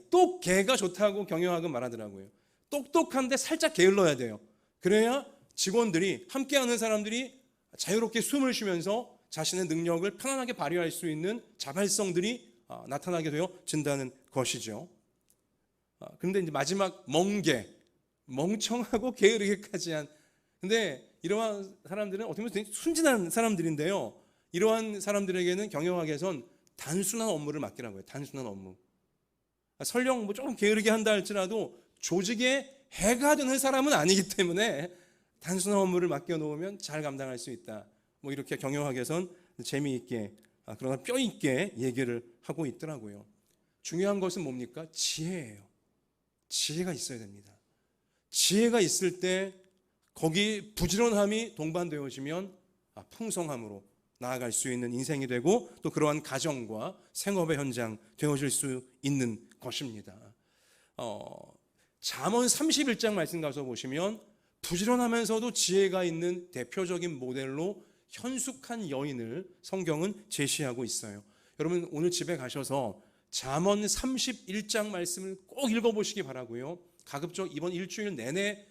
똑개가 좋다고 경영학은 말하더라고요. 똑똑한데 살짝 게을러야 돼요. 그래야 직원들이, 함께하는 사람들이 자유롭게 숨을 쉬면서 자신의 능력을 편안하게 발휘할 수 있는 자발성들이 나타나게 되어진다는 것이죠. 그런데 이제 마지막 멍청하고 게으르기까지 한, 근데 이러한 사람들은 어떻게 보면 되게 순진한 사람들인데요, 이러한 사람들에게는 경영학에선 단순한 업무를 맡기라고 해요. 단순한 업무. 설령 뭐 조금 게으르게 한다 할지라도 조직에 해가 되는 사람은 아니기 때문에 단순한 업무를 맡겨놓으면 잘 감당할 수 있다. 뭐 이렇게 경영학에선 재미있게, 그러나 뼈있게 얘기를 하고 있더라고요. 중요한 것은 뭡니까? 지혜예요. 지혜가 있어야 됩니다. 지혜가 있을 때 거기 부지런함이 동반되어지면 풍성함으로 나아갈 수 있는 인생이 되고, 또 그러한 가정과 생업의 현장 되어질 수 있는 것입니다. 잠언 31장 말씀 가서 보시면 부지런하면서도 지혜가 있는 대표적인 모델로 현숙한 여인을 성경은 제시하고 있어요. 여러분, 오늘 집에 가셔서 잠언 31장 말씀을 꼭 읽어보시기 바라고요. 가급적 이번 일주일 내내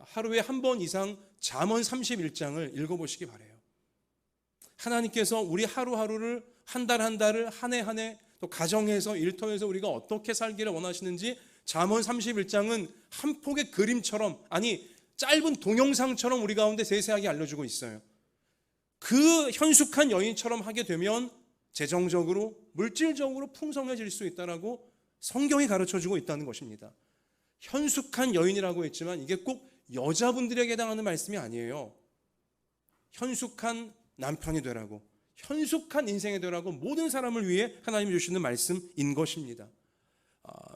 하루에 한 번 이상 잠언 31장을 읽어보시기 바라요. 하나님께서 우리 하루하루를, 한 달 한 달을, 한 해 한 해, 또 가정에서, 일터에서 우리가 어떻게 살기를 원하시는지 잠언 31장은 한 폭의 그림처럼, 아니 짧은 동영상처럼 우리 가운데 세세하게 알려주고 있어요. 그 현숙한 여인처럼 하게 되면 재정적으로, 물질적으로 풍성해질 수 있다라고 성경이 가르쳐주고 있다는 것입니다. 현숙한 여인이라고 했지만 이게 꼭 여자분들에게 해당하는 말씀이 아니에요. 현숙한 남편이 되라고, 현숙한 인생이 되라고 모든 사람을 위해 하나님이 주시는 말씀인 것입니다.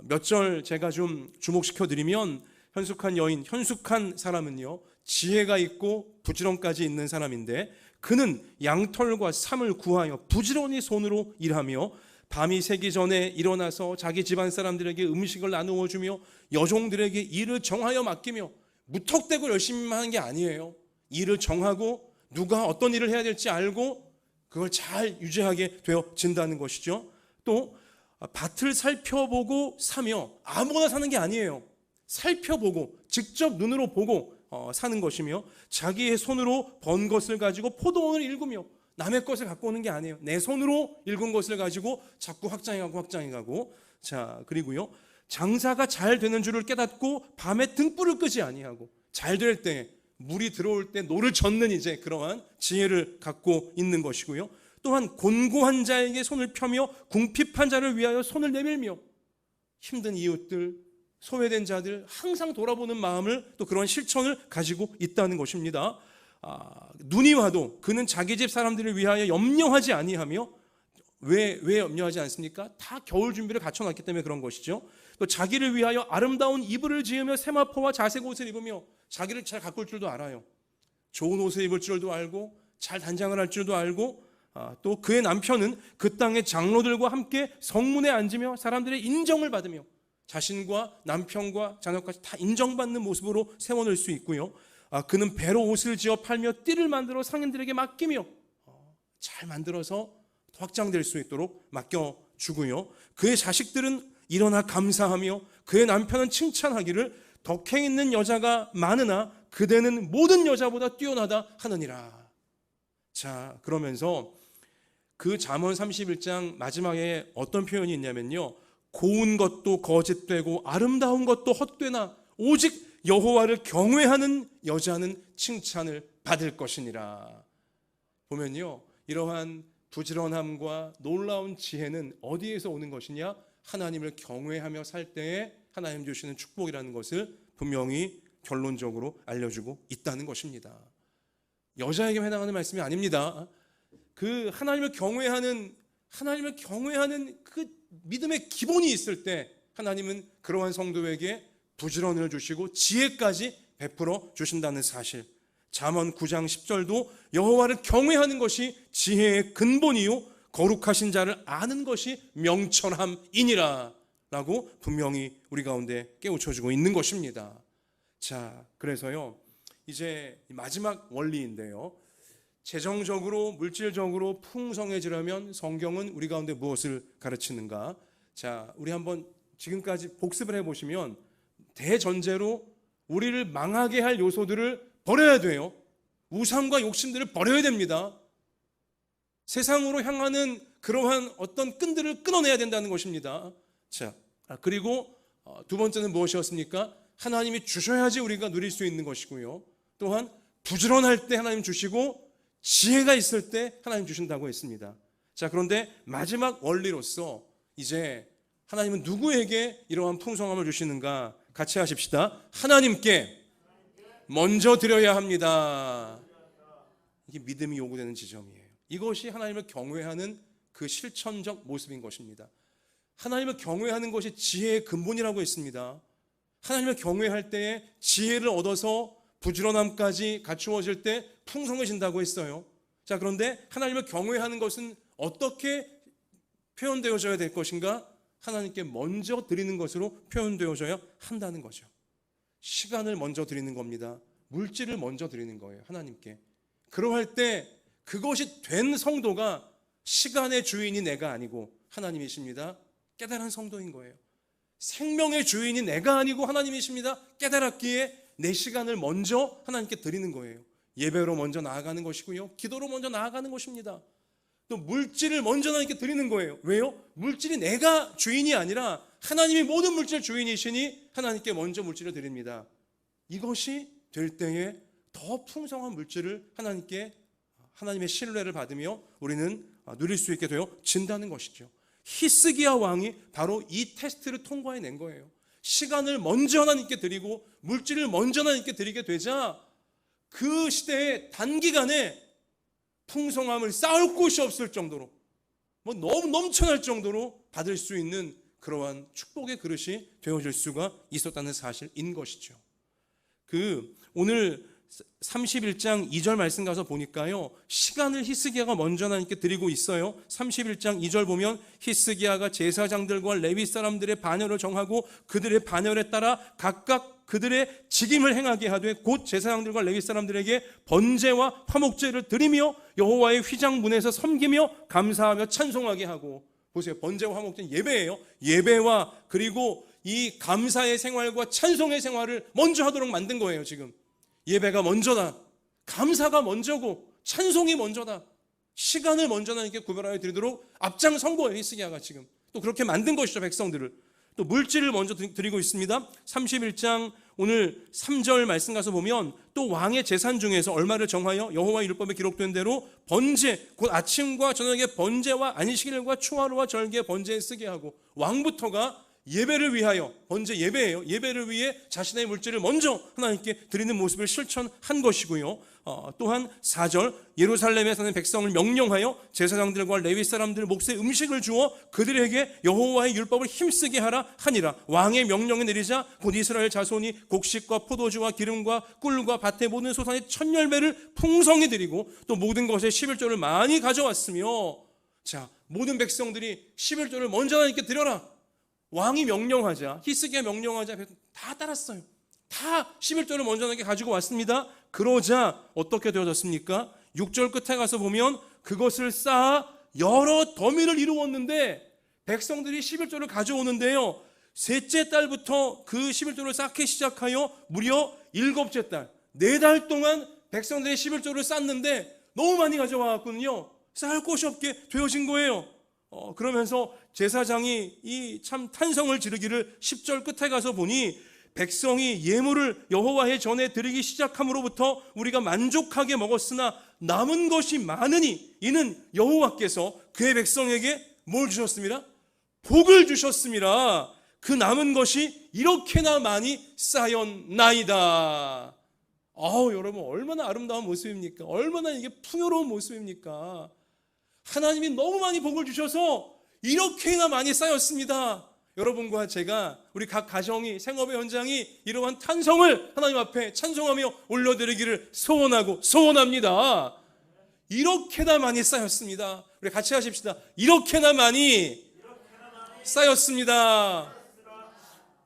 몇 절 제가 좀 주목시켜 드리면, 현숙한 여인, 현숙한 사람은요, 지혜가 있고 부지런까지 있는 사람인데, 그는 양털과 삼을 구하여 부지런히 손으로 일하며 밤이 새기 전에 일어나서 자기 집안 사람들에게 음식을 나누어 주며 여종들에게 일을 정하여 맡기며, 무턱대고 열심히 하는 게 아니에요. 일을 정하고 누가 어떤 일을 해야 될지 알고 그걸 잘 유지하게 되어진다는 것이죠. 또 밭을 살펴보고 사며, 아무거나 사는 게 아니에요. 살펴보고 직접 눈으로 보고 사는 것이며, 자기의 손으로 번 것을 가지고 포도원을 일구며, 남의 것을 갖고 오는 게 아니에요. 내 손으로 일군 것을 가지고 자꾸 확장해가고. 자, 그리고요, 장사가 잘 되는 줄을 깨닫고 밤에 등불을 끄지 아니하고, 잘 될 때, 물이 들어올 때 노를 젓는 이제 그러한 지혜를 갖고 있는 것이고요. 또한 곤고한 자에게 손을 펴며 궁핍한 자를 위하여 손을 내밀며, 힘든 이웃들, 소외된 자들 항상 돌아보는 마음을, 또 그런 실천을 가지고 있다는 것입니다. 눈이 와도 그는 자기 집 사람들을 위하여 염려하지 아니하며, 왜 염려하지 않습니까? 다 겨울 준비를 갖춰놨기 때문에 그런 것이죠. 또 자기를 위하여 아름다운 이불을 지으며 세마포와 자색 옷을 입으며, 자기를 잘 가꿀 줄도 알아요. 좋은 옷을 입을 줄도 알고 잘 단장을 할 줄도 알고 또 그의 남편은 그 땅의 장로들과 함께 성문에 앉으며 사람들의 인정을 받으며 자신과 남편과 자녀까지 다 인정받는 모습으로 세워낼 수 있고요. 그는 배로 옷을 지어 팔며 띠를 만들어 상인들에게 맡기며 잘 만들어서 확장될 수 있도록 맡겨주고요. 그의 자식들은 일어나 감사하며 그의 남편은 칭찬하기를 덕행 있는 여자가 많으나 그대는 모든 여자보다 뛰어나다 하느니라. 자, 그러면서 그 잠언 31장 마지막에 어떤 표현이 있냐면요, 고운 것도 거짓되고 아름다운 것도 헛되나 오직 여호와를 경외하는 여자는 칭찬을 받을 것이니라. 보면요, 이러한 부지런함과 놀라운 지혜는 어디에서 오는 것이냐? 하나님을 경외하며 살 때에 하나님 주시는 축복이라는 것을 분명히 결론적으로 알려주고 있다는 것입니다. 여자에게 해당하는 말씀이 아닙니다. 그 하나님을 경외하는 그 믿음의 기본이 있을 때 하나님은 그러한 성도에게 부지런을 주시고 지혜까지 베풀어 주신다는 사실. 잠언 9장 10절도 여호와를 경외하는 것이 지혜의 근본이요 거룩하신 자를 아는 것이 명철함이니라 라고 분명히 우리 가운데 깨우쳐주고 있는 것입니다. 자, 그래서요, 이제 마지막 원리인데요, 재정적으로 물질적으로 풍성해지려면 성경은 우리 가운데 무엇을 가르치는가? 자, 우리 한번 지금까지 복습을 해보시면 대전제로 우리를 망하게 할 요소들을 버려야 돼요. 우상과 욕심들을 버려야 됩니다. 세상으로 향하는 그러한 어떤 끈들을 끊어내야 된다는 것입니다. 자, 그리고 두 번째는 무엇이었습니까? 하나님이 주셔야지 우리가 누릴 수 있는 것이고요. 또한 부지런할 때 하나님 주시고 지혜가 있을 때 하나님 주신다고 했습니다. 자, 그런데 마지막 원리로서 이제 하나님은 누구에게 이러한 풍성함을 주시는가? 같이 하십시다. 하나님께 먼저 드려야 합니다. 이게 믿음이 요구되는 지점이에요. 이것이 하나님을 경외하는 그 실천적 모습인 것입니다. 하나님을 경외하는 것이 지혜의 근본이라고 했습니다. 하나님을 경외할 때에 지혜를 얻어서 부지런함까지 갖추어질 때 풍성해진다고 했어요. 자, 그런데 하나님을 경외하는 것은 어떻게 표현되어져야 될 것인가? 하나님께 먼저 드리는 것으로 표현되어져야 한다는 거죠. 시간을 먼저 드리는 겁니다. 물질을 먼저 드리는 거예요, 하나님께. 그러할 때 그것이 된 성도가 시간의 주인이 내가 아니고 하나님이십니다. 깨달은 성도인 거예요. 생명의 주인이 내가 아니고 하나님이십니다. 깨달았기에 내 시간을 먼저 하나님께 드리는 거예요. 예배로 먼저 나아가는 것이고요, 기도로 먼저 나아가는 것입니다. 또 물질을 먼저 하나님께 드리는 거예요. 왜요? 물질이 내가 주인이 아니라 하나님이 모든 물질 주인이시니 하나님께 먼저 물질을 드립니다. 이것이 될 때에 더 풍성한 물질을 하나님께, 하나님의 신뢰를 받으며 우리는 누릴 수 있게 되어진다는 것이죠. 히스기야 왕이 바로 이 테스트를 통과해낸 거예요. 시간을 먼저 하나님께 드리고 물질을 먼저 하나님께 드리게 되자 그 시대에 단기간에 풍성함을 쌓을 곳이 없을 정도로, 너무 넘쳐날 정도로 받을 수 있는 그러한 축복의 그릇이 되어질 수가 있었다는 사실인 것이죠. 오늘 31장 2절 말씀 가서 보니까요, 시간을 히스기야가 먼저 하나님께 드리고 있어요. 31장 2절 보면 히스기야가 제사장들과 레위 사람들의 반열을 정하고 그들의 반열에 따라 각각 그들의 직임을 행하게 하되 곧 제사장들과 레위 사람들에게 번제와 화목제를 드리며 여호와의 휘장 문에서 섬기며 감사하며 찬송하게 하고. 보세요, 번제와 화목제는 예배예요. 예배와 그리고 이 감사의 생활과 찬송의 생활을 먼저 하도록 만든 거예요. 지금 예배가 먼저다, 감사가 먼저고 찬송이 먼저다, 시간을 먼저 하나님께 구별하여 드리도록 앞장선 거예요. 히스기야가 지금 또 그렇게 만든 것이죠. 백성들을. 또 물질을 먼저 드리고 있습니다. 31장 오늘 3절 말씀 가서 보면 또 왕의 재산 중에서 얼마를 정하여 여호와의 율법에 기록된 대로 번제, 곧 아침과 저녁에 번제와 안식일과 추하루와 절기에 번제에 쓰게 하고, 왕부터가 예배를 위하여, 먼저 예배예요. 예배를 위해 자신의 물질을 먼저 하나님께 드리는 모습을 실천한 것이고요. 또한 4절, 예루살렘에 사는 백성을 명령하여 제사장들과 레위 사람들 몫의 음식을 주어 그들에게 여호와의 율법을 힘쓰게 하라 하니라. 왕의 명령이 내리자 곧 이스라엘 자손이 곡식과 포도주와 기름과 꿀과 밭의 모든 소산의 첫 열매를 풍성히 드리고 또 모든 것에 11조를 많이 가져왔으며, 자, 모든 백성들이 11조를 먼저 하나님께 드려라. 왕이 명령하자, 히스기야 명령하자 다 따랐어요. 다 11조를 먼저 하나님께 가지고 왔습니다. 그러자 어떻게 되어졌습니까? 6절 끝에 가서 보면 그것을 쌓아 여러 더미를 이루었는데, 백성들이 11조를 가져오는데요, 셋째 달부터 그 11조를 쌓기 시작하여 무려 7째 달, 4달 동안 백성들이 11조를 쌓는데 너무 많이 가져와왔거든요. 쌓을 곳이 없게 되어진 거예요. 그러면서 제사장이 이 참 탄성을 지르기를 10절 끝에 가서 보니, 백성이 예물을 여호와의 전에 드리기 시작함으로부터 우리가 만족하게 먹었으나 남은 것이 많으니 이는 여호와께서 그의 백성에게 뭘 주셨습니다? 복을 주셨습니다. 그 남은 것이 이렇게나 많이 쌓였나이다. 여러분, 얼마나 아름다운 모습입니까? 얼마나 이게 풍요로운 모습입니까? 하나님이 너무 많이 복을 주셔서 이렇게나 많이 쌓였습니다. 여러분과 제가, 우리 각 가정이, 생업의 현장이 이러한 탄성을 하나님 앞에 찬송하며 올려드리기를 소원합니다. 이렇게나 많이 쌓였습니다. 우리 같이 하십시다. 이렇게나 많이 쌓였습니다.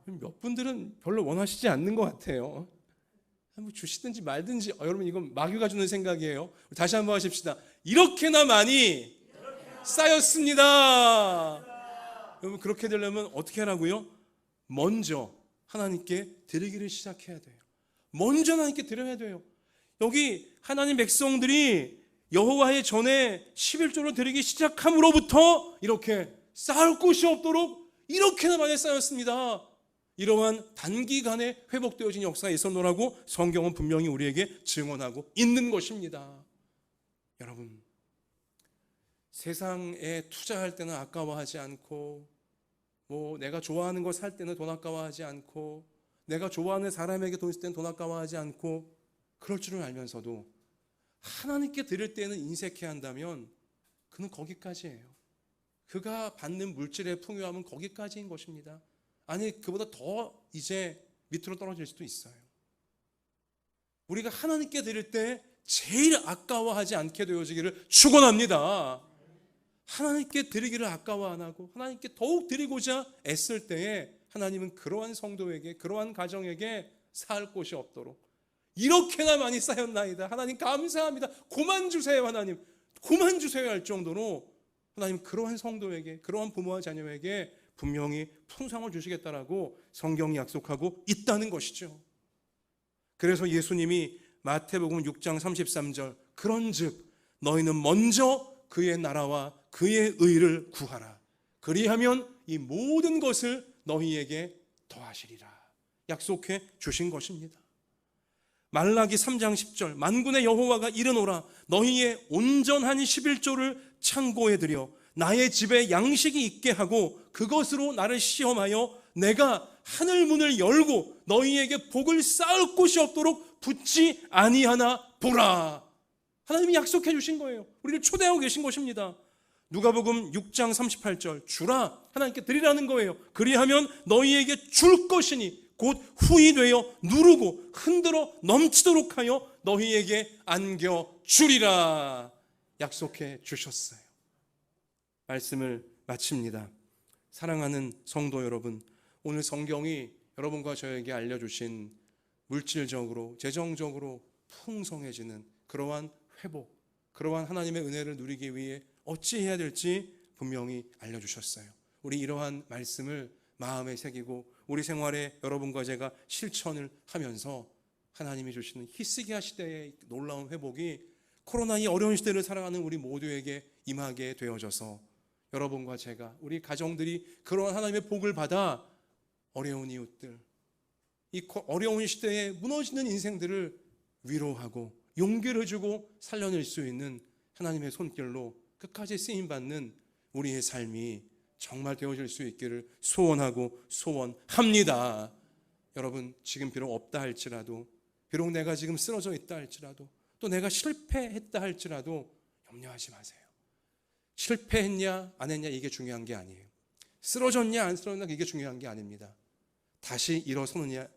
몇 분들은 별로 원하시지 않는 것 같아요. 뭐 주시든지 말든지, 여러분 이건 마귀가 주는 생각이에요. 다시 한번 하십시다. 이렇게나 많이 쌓였습니다. 여러분, 그렇게 되려면 어떻게 하라고요? 먼저 하나님께 드리기를 시작해야 돼요. 먼저 하나님께 드려야 돼요. 여기 하나님 백성들이 여호와의 전에 11조를 드리기 시작함으로부터 이렇게 쌓을 곳이 없도록 이렇게나 많이 쌓였습니다. 이러한 단기간에 회복되어진 역사가 있었노라고 성경은 분명히 우리에게 증언하고 있는 것입니다. 여러분, 세상에 투자할 때는 아까워하지 않고, 내가 좋아하는 거 살 때는 돈 아까워하지 않고, 내가 좋아하는 사람에게 돈 쓸 때는 돈 아까워하지 않고, 그럴 줄은 알면서도 하나님께 드릴 때는 인색해야 한다면 그는 거기까지예요. 그가 받는 물질의 풍요함은 거기까지인 것입니다. 아니, 그보다 더 이제 밑으로 떨어질 수도 있어요. 우리가 하나님께 드릴 때 제일 아까워하지 않게 되어지기를 축원합니다. 하나님께 드리기를 아까워 안 하고 하나님께 더욱 드리고자 애쓸 때에 하나님은 그러한 성도에게, 그러한 가정에게 쌓을 곳이 없도록 이렇게나 많이 쌓였나이다. 하나님 감사합니다. 고만 주세요. 하나님 고만 주세요 할 정도로 하나님 그러한 성도에게, 그러한 부모와 자녀에게 분명히 풍성을 주시겠다라고 성경이 약속하고 있다는 것이죠. 그래서 예수님이 마태복음 6장 33절, 그런즉 너희는 먼저 그의 나라와 그의 의를 구하라. 그리하면 이 모든 것을 너희에게 더하시리라. 약속해 주신 것입니다. 말라기 3장 10절, 만군의 여호와가 이르노라. 너희의 온전한 11조를 창고에 들여 나의 집에 양식이 있게 하고 그것으로 나를 시험하여 내가 하늘 문을 열고 너희에게 복을 쌓을 곳이 없도록 붙지 아니하나 보라. 하나님이 약속해 주신 거예요. 우리를 초대하고 계신 것입니다. 누가복음 6장 38절, 주라, 하나님께 드리라는 거예요. 그리하면 너희에게 줄 것이니 곧 후히 되어 누르고 흔들어 넘치도록 하여 너희에게 안겨 주리라. 약속해 주셨어요. 말씀을 마칩니다. 사랑하는 성도 여러분, 오늘 성경이 여러분과 저에게 알려주신 물질적으로, 재정적으로 풍성해지는 그러한 회복, 그러한 하나님의 은혜를 누리기 위해 어찌해야 될지 분명히 알려주셨어요. 우리 이러한 말씀을 마음에 새기고 우리 생활에 여러분과 제가 실천을 하면서 하나님이 주시는 히스기야 시대의 놀라운 회복이 코로나 이 어려운 시대를 살아가는 우리 모두에게 임하게 되어져서 여러분과 제가, 우리 가정들이 그러한 하나님의 복을 받아 어려운 이웃들, 이 어려운 시대에 무너지는 인생들을 위로하고 용기를 주고 살려낼 수 있는 하나님의 손길로 끝까지 쓰임받는 우리의 삶이 정말 되어질 수 있기를 소원하고 소원합니다. 여러분, 지금 비록 없다 할지라도, 비록 내가 지금 쓰러져 있다 할지라도, 또 내가 실패했다 할지라도 염려하지 마세요. 실패했냐 안 했냐 이게 중요한 게 아니에요. 쓰러졌냐 안 쓰러졌냐 이게 중요한 게 아닙니다. 다시 일어서느냐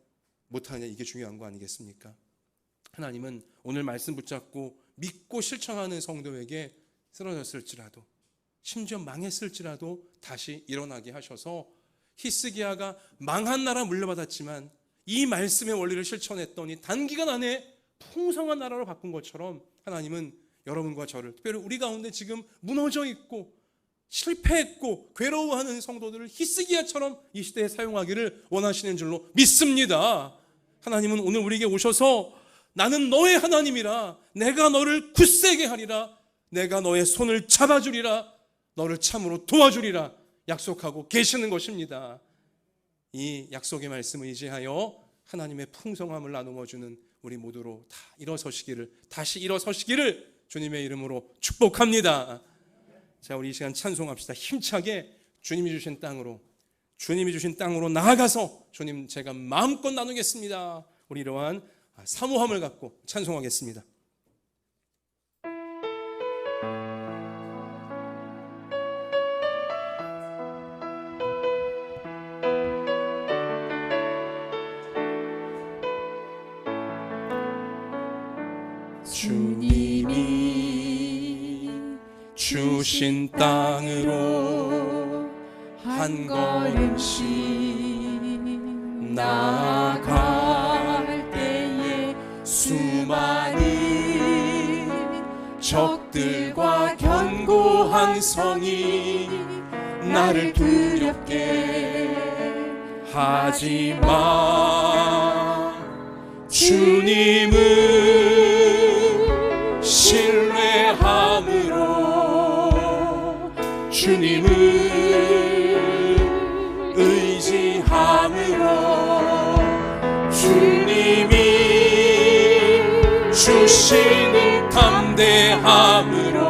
못하느냐 이게 중요한 거 아니겠습니까? 하나님은 오늘 말씀 붙잡고 믿고 실천하는 성도에게 쓰러졌을지라도, 심지어 망했을지라도 다시 일어나게 하셔서, 히스기야가 망한 나라 물려받았지만 이 말씀의 원리를 실천했더니 단기간 안에 풍성한 나라로 바꾼 것처럼, 하나님은 여러분과 저를, 특별히 우리 가운데 지금 무너져 있고 실패했고 괴로워하는 성도들을 히스기야처럼 이 시대에 사용하기를 원하시는 줄로 믿습니다. 하나님은 오늘 우리에게 오셔서 나는 너의 하나님이라, 내가 너를 굳세게 하리라, 내가 너의 손을 잡아주리라, 너를 참으로 도와주리라 약속하고 계시는 것입니다. 이 약속의 말씀을 의지하여 하나님의 풍성함을 나누어주는 우리 모두로 다 일어서시기를, 다시 일어서시기를 주님의 이름으로 축복합니다. 자, 우리 이 시간 찬송합시다. 힘차게 주님이 주신 땅으로 나아가서, 주님 제가 마음껏 나누겠습니다. 우리 이러한 사모함을 갖고 찬송하겠습니다. 주님이 주신 땅으로 한 걸음씩 나아갈 때에 수많은 적들과 견고한 성이 나를 두렵게 하지만 주님은 신뢰함으로, 주님을 의지함으로, 주님이 주시는 담대함으로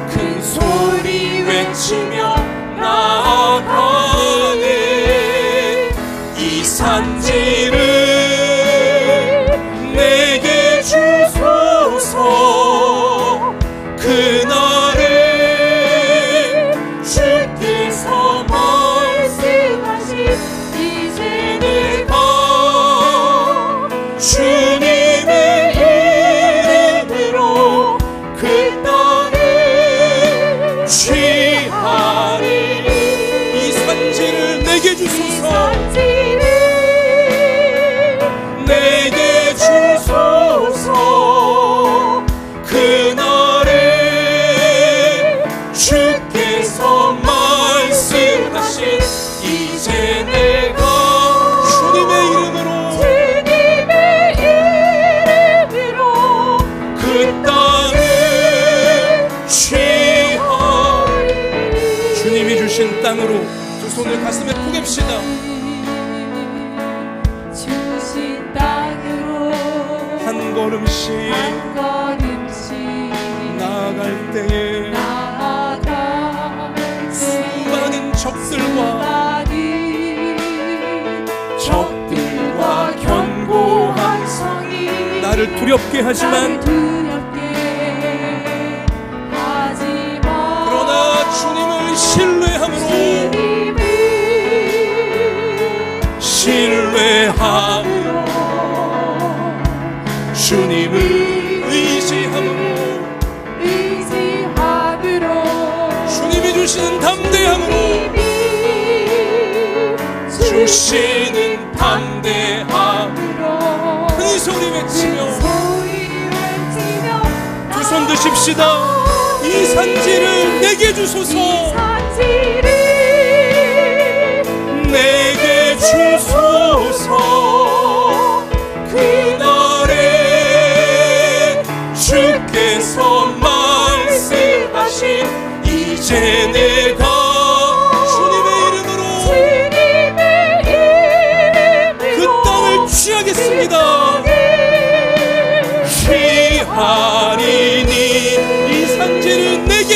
큰 소리 외치며 나아가네. 이 산지를 내게 주소서. 그날에 주께서 말씀하신 이제 내가 주님의 이름으로 그 땅에 취하리. 이 산지를 내게 주소서. 내게 주소서. 그날에 주께서 말씀하신 이제 내가 주님의 이름으로 그 땅에 취하리. 주님이 주신 땅으로 두 손을 가슴에 포갭시다. 주신 땅으로 한 걸음씩 나아갈 때에 수많은 적들과 견고한 성이 나를 두렵게 하지만, 그러나 주님을 신뢰함으로, 주님을 의지함으로, 주님이 주시는 담대함으로, 주시는 담대함으로 큰 소리 외치며 두 손 드십시다. 이 산지를 내게 주소서. 내게 주소서. 그날에 주께서 말씀하신 이제 내가 그 땅을 취하겠습니다. 취하리니 이 산지를 내게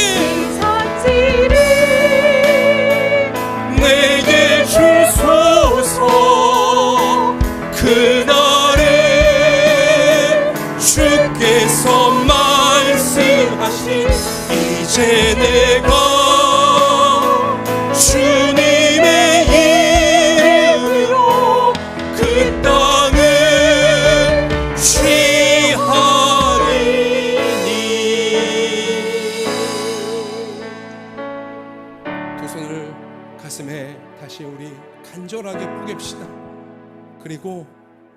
간절하게 포갭시다. 그리고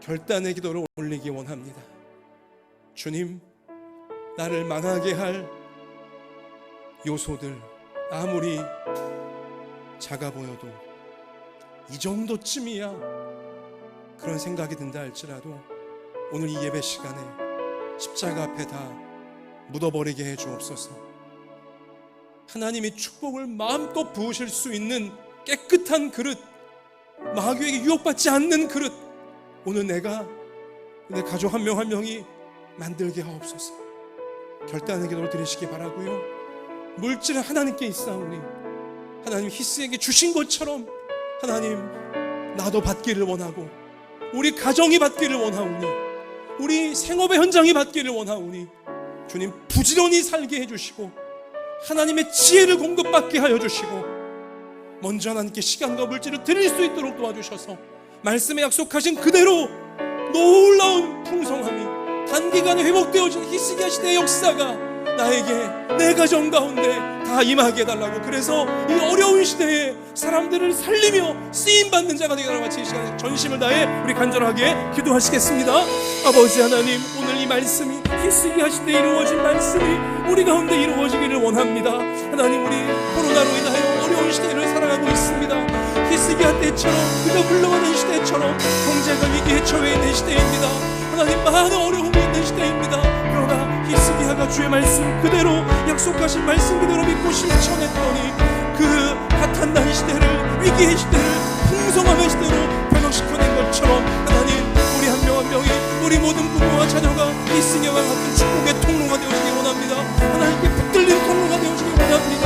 결단의 기도를 올리기 원합니다. 주님, 나를 망하게 할 요소들 아무리 작아 보여도 이 정도쯤이야 그런 생각이 든다 할지라도 오늘 이 예배 시간에 십자가 앞에 다 묻어버리게 해 주옵소서. 하나님이 축복을 마음껏 부으실 수 있는 깨끗한 그릇, 마귀에게 유혹받지 않는 그릇, 오늘 내가 내 가족 한 명 한 명이 만들게 하옵소서. 결단의 기도를 드리시기 바라고요. 물질은 하나님께 있사오니 하나님 히스에게 주신 것처럼 하나님 나도 받기를 원하고 우리 가정이 받기를 원하오니 우리 생업의 현장이 받기를 원하오니 주님 부지런히 살게 해주시고 하나님의 지혜를 공급받게 하여 주시고 먼저 하나님께 시간과 물질을 드릴 수 있도록 도와주셔서 말씀에 약속하신 그대로 놀라운 풍성함이 단기간에 회복되어진 히스기야 시대의 역사가 나에게 내 가정 가운데 다 임하게 해달라고. 그래서 이 어려운 시대에 사람들을 살리며 쓰임받는 자가 되게 달라고 같이 이 시간에 전심을 다해 우리 간절하게 기도하시겠습니다. 아버지 하나님, 오늘 이 말씀이 히스기야 시대에 이루어진 말씀이 우리 가운데 이루어지기를 원합니다. 하나님, 우리 코로나로 인하여 어려운 시대를 살아가고 있습니다. 히스기야 때처럼 그가 흘러가는 시대처럼 경제가 위기에 처해 있는 시대입니다. 하나님, 많은 어려움이 있는 시대입니다. 그러나 히스기야가 주의 말씀 그대로 약속하신 말씀 그대로 믿고 실천했더니 그 핫한난 시대를, 위기의 시대를 풍성함의 시대로 변형시켜낸 것처럼 하나님, 우리 한 명 한 명이 우리 모든 부모와 자녀가 히스기야와 같은 축복의 통로가 되어지기 원합니다. 하나님께 붙들린 통로가 되어지기 원합니다.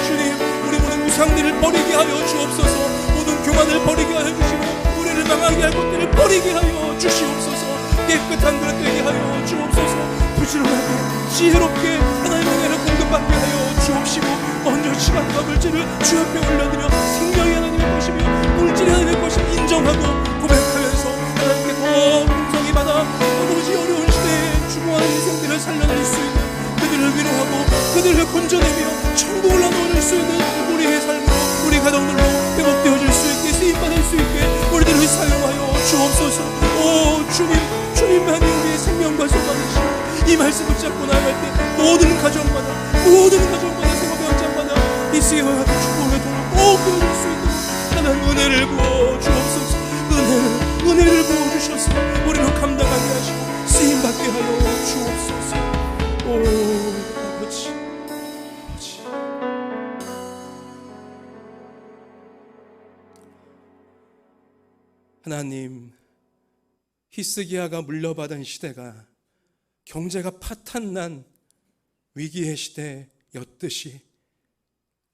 주님, 우리 모든 우상들을 버리게 하여 주옵소서. 모든 교만을 버리게 하여 주시고 우리를 망하게 할 것들을 버리게 하여 주시옵소서. 깨끗한 그릇 되게 하여 주옵소서. 부지런하게 지혜롭게 하나님의 은혜를 공급받게 하여 주옵시고 먼저 시간과 물질을 주 앞에 올려드려 생명이 하나님의 것이며 물질이 하나님의 것임을 인정하고 고백하면서 하나님께 더 풍성히 받아 아버지 어려운 시대에 죽어가는 인생들을 살려낼 수 있는, 그들을 위로하고 그들을 건져내며 천국을 나눠줄 수 있는 우리의 삶으로 우리 가정들로 회복되어질 수 있게 쓰임받을 수 있게 우리들을 사용하여 주옵소서. 오 주님만이 우리의 생명과 소망이시오. 이 말씀 붙잡고 나아갈 때 모든 가정마다 생업의 현장마다 히스기야와 같은 축복의 통로 꼭 되어질 수 있도록 하나님 은혜를 부어 주옵소서. 은혜를 부어 주셔서 우리를 감당하게 하시고 쓰임받게 하여 주옵소서. 오 아버지, 하나님, 히스기야가 물려받은 시대가 경제가 파탄난 위기의 시대였듯이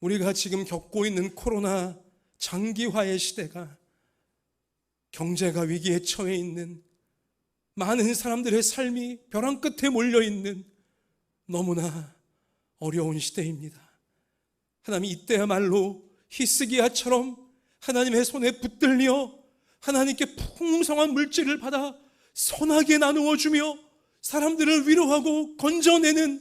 우리가 지금 겪고 있는 코로나 장기화의 시대가 경제가 위기에 처해 있는 많은 사람들의 삶이 벼랑 끝에 몰려있는 너무나 어려운 시대입니다. 하나님, 이때야말로 히스기야처럼 하나님의 손에 붙들려 하나님께 풍성한 물질을 받아 선하게 나누어 주며 사람들을 위로하고 건져내는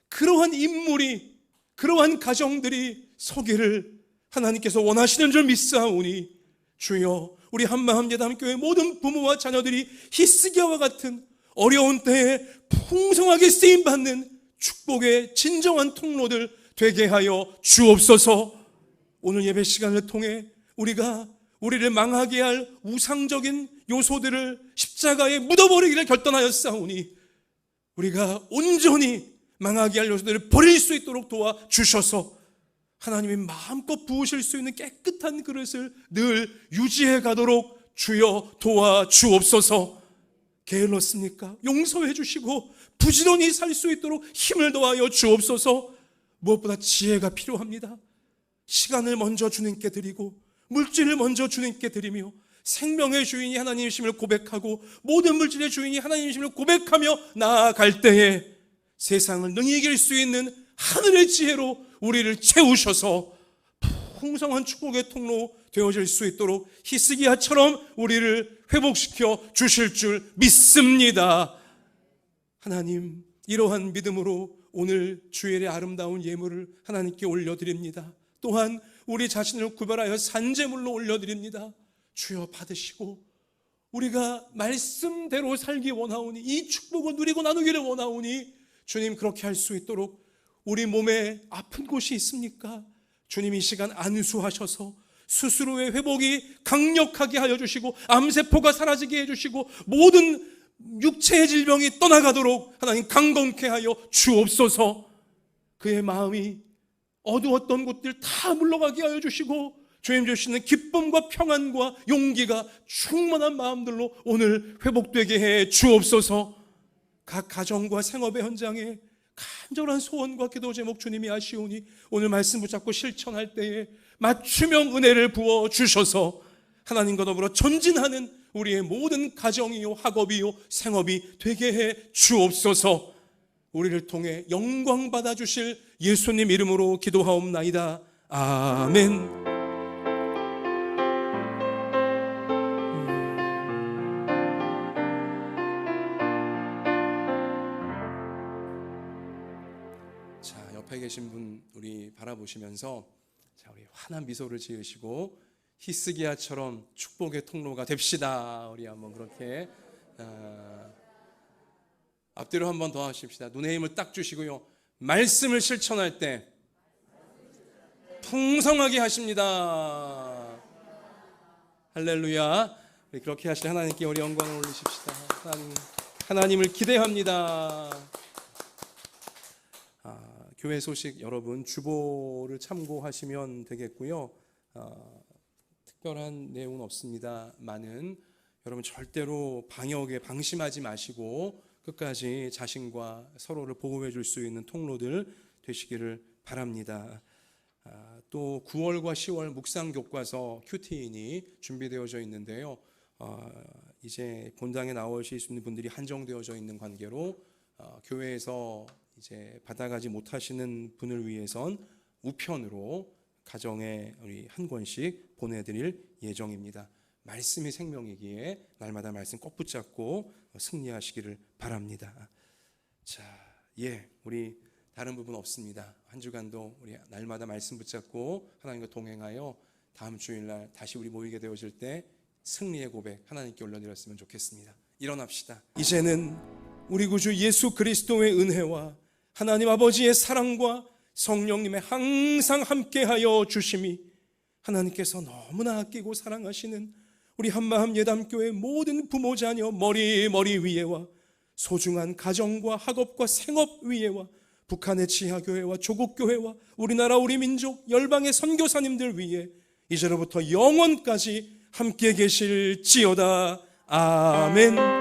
그러한 인물이, 그러한 가정들이 서기를 하나님께서 원하시는 줄 믿사오니 주여, 우리 한마음 예담교회 모든 부모와 자녀들이 히스기야와 같은 어려운 때에 풍성하게 쓰임받는 축복의 진정한 통로들 되게 하여 주옵소서. 오늘 예배 시간을 통해 우리를 망하게 할 우상적인 요소들을 십자가에 묻어버리기를 결단하였사오니 우리가 온전히 망하게 할 요소들을 버릴 수 있도록 도와주셔서 하나님이 마음껏 부으실 수 있는 깨끗한 그릇을 늘 유지해 가도록 주여 도와주옵소서. 게을렀습니까? 용서해 주시고 부지런히 살 수 있도록 힘을 더하여 주옵소서. 무엇보다 지혜가 필요합니다. 시간을 먼저 주님께 드리고 물질을 먼저 주님께 드리며 생명의 주인이 하나님이심을 고백하고 모든 물질의 주인이 하나님이심을 고백하며 나아갈 때에 세상을 능히 이길 수 있는 하늘의 지혜로 우리를 채우셔서 풍성한 축복의 통로 되어질 수 있도록 히스기야처럼 우리를 회복시켜 주실 줄 믿습니다. 하나님, 이러한 믿음으로 오늘 주일의 아름다운 예물을 하나님께 올려드립니다. 또한 우리 자신을 구별하여 산제물로 올려드립니다. 주여 받으시고 우리가 말씀대로 살기 원하오니, 이 축복을 누리고 나누기를 원하오니 주님 그렇게 할 수 있도록, 우리 몸에 아픈 곳이 있습니까? 주님 이 시간 안수하셔서 수술 후의 회복이 강력하게 하여 주시고 암세포가 사라지게 해주시고 모든 육체의 질병이 떠나가도록 하나님 강건케 하여 주옵소서. 그의 마음이 어두웠던 곳들 다 물러가게 하여 주시고 주님 주시는 기쁨과 평안과 용기가 충만한 마음들로 오늘 회복되게 해 주옵소서. 각 가정과 생업의 현장에 간절한 소원과 기도 제목 주님이 아시오니 오늘 말씀 붙잡고 실천할 때에 맞춤형 은혜를 부어 주셔서 하나님과 더불어 전진하는 우리의 모든 가정이요 학업이요 생업이 되게 해 주옵소서. 우리를 통해 영광 받아 주실 예수님 이름으로 기도하옵나이다. 아멘. 자, 옆에 계신 분 우리 바라보시면서 자, 우리 환한 미소를 지으시고 히스기야처럼 축복의 통로가 됩시다. 우리 한번 그렇게 앞뒤로 한번 더 하십시다. 눈에 힘을 딱 주시고요. 말씀을 실천할 때 풍성하게 하십니다. 할렐루야. 그렇게 하실 하나님께 우리 영광을 올리십시다. 하나님을 기대합니다. 교회 소식 여러분 주보를 참고하시면 되겠고요. 특별한 내용은 없습니다만은 여러분 절대로 방역에 방심하지 마시고 끝까지 자신과 서로를 보호해 줄 수 있는 통로들 되시기를 바랍니다. 또 9월과 10월 묵상 교과서 QT인이 준비되어져 있는데요. 이제 본당에 나오실 수 있는 분들이 한정되어져 있는 관계로 교회에서 이제 받아가지 못하시는 분을 위해선 우편으로 가정에 우리 한 권씩 보내드릴 예정입니다. 말씀이 생명이기에 날마다 말씀 꼭 붙잡고 승리하시기를 바랍니다. 자, 우리 다른 부분 없습니다. 한 주간도 우리 날마다 말씀 붙잡고 하나님과 동행하여 다음 주일날 다시 우리 모이게 되어질 때 승리의 고백 하나님께 올려드렸으면 좋겠습니다. 일어납시다. 이제는 우리 구주 예수 그리스도의 은혜와 하나님 아버지의 사랑과 성령님의 항상 함께하여 주심이 하나님께서 너무나 아끼고 사랑하시는 우리 한마음 예담교회 모든 부모 자녀 머리 위에와 소중한 가정과 학업과 생업 위에와 북한의 지하교회와 조국교회와 우리나라 우리 민족 열방의 선교사님들 위에 이제로부터 영원까지 함께 계실지어다. 아멘.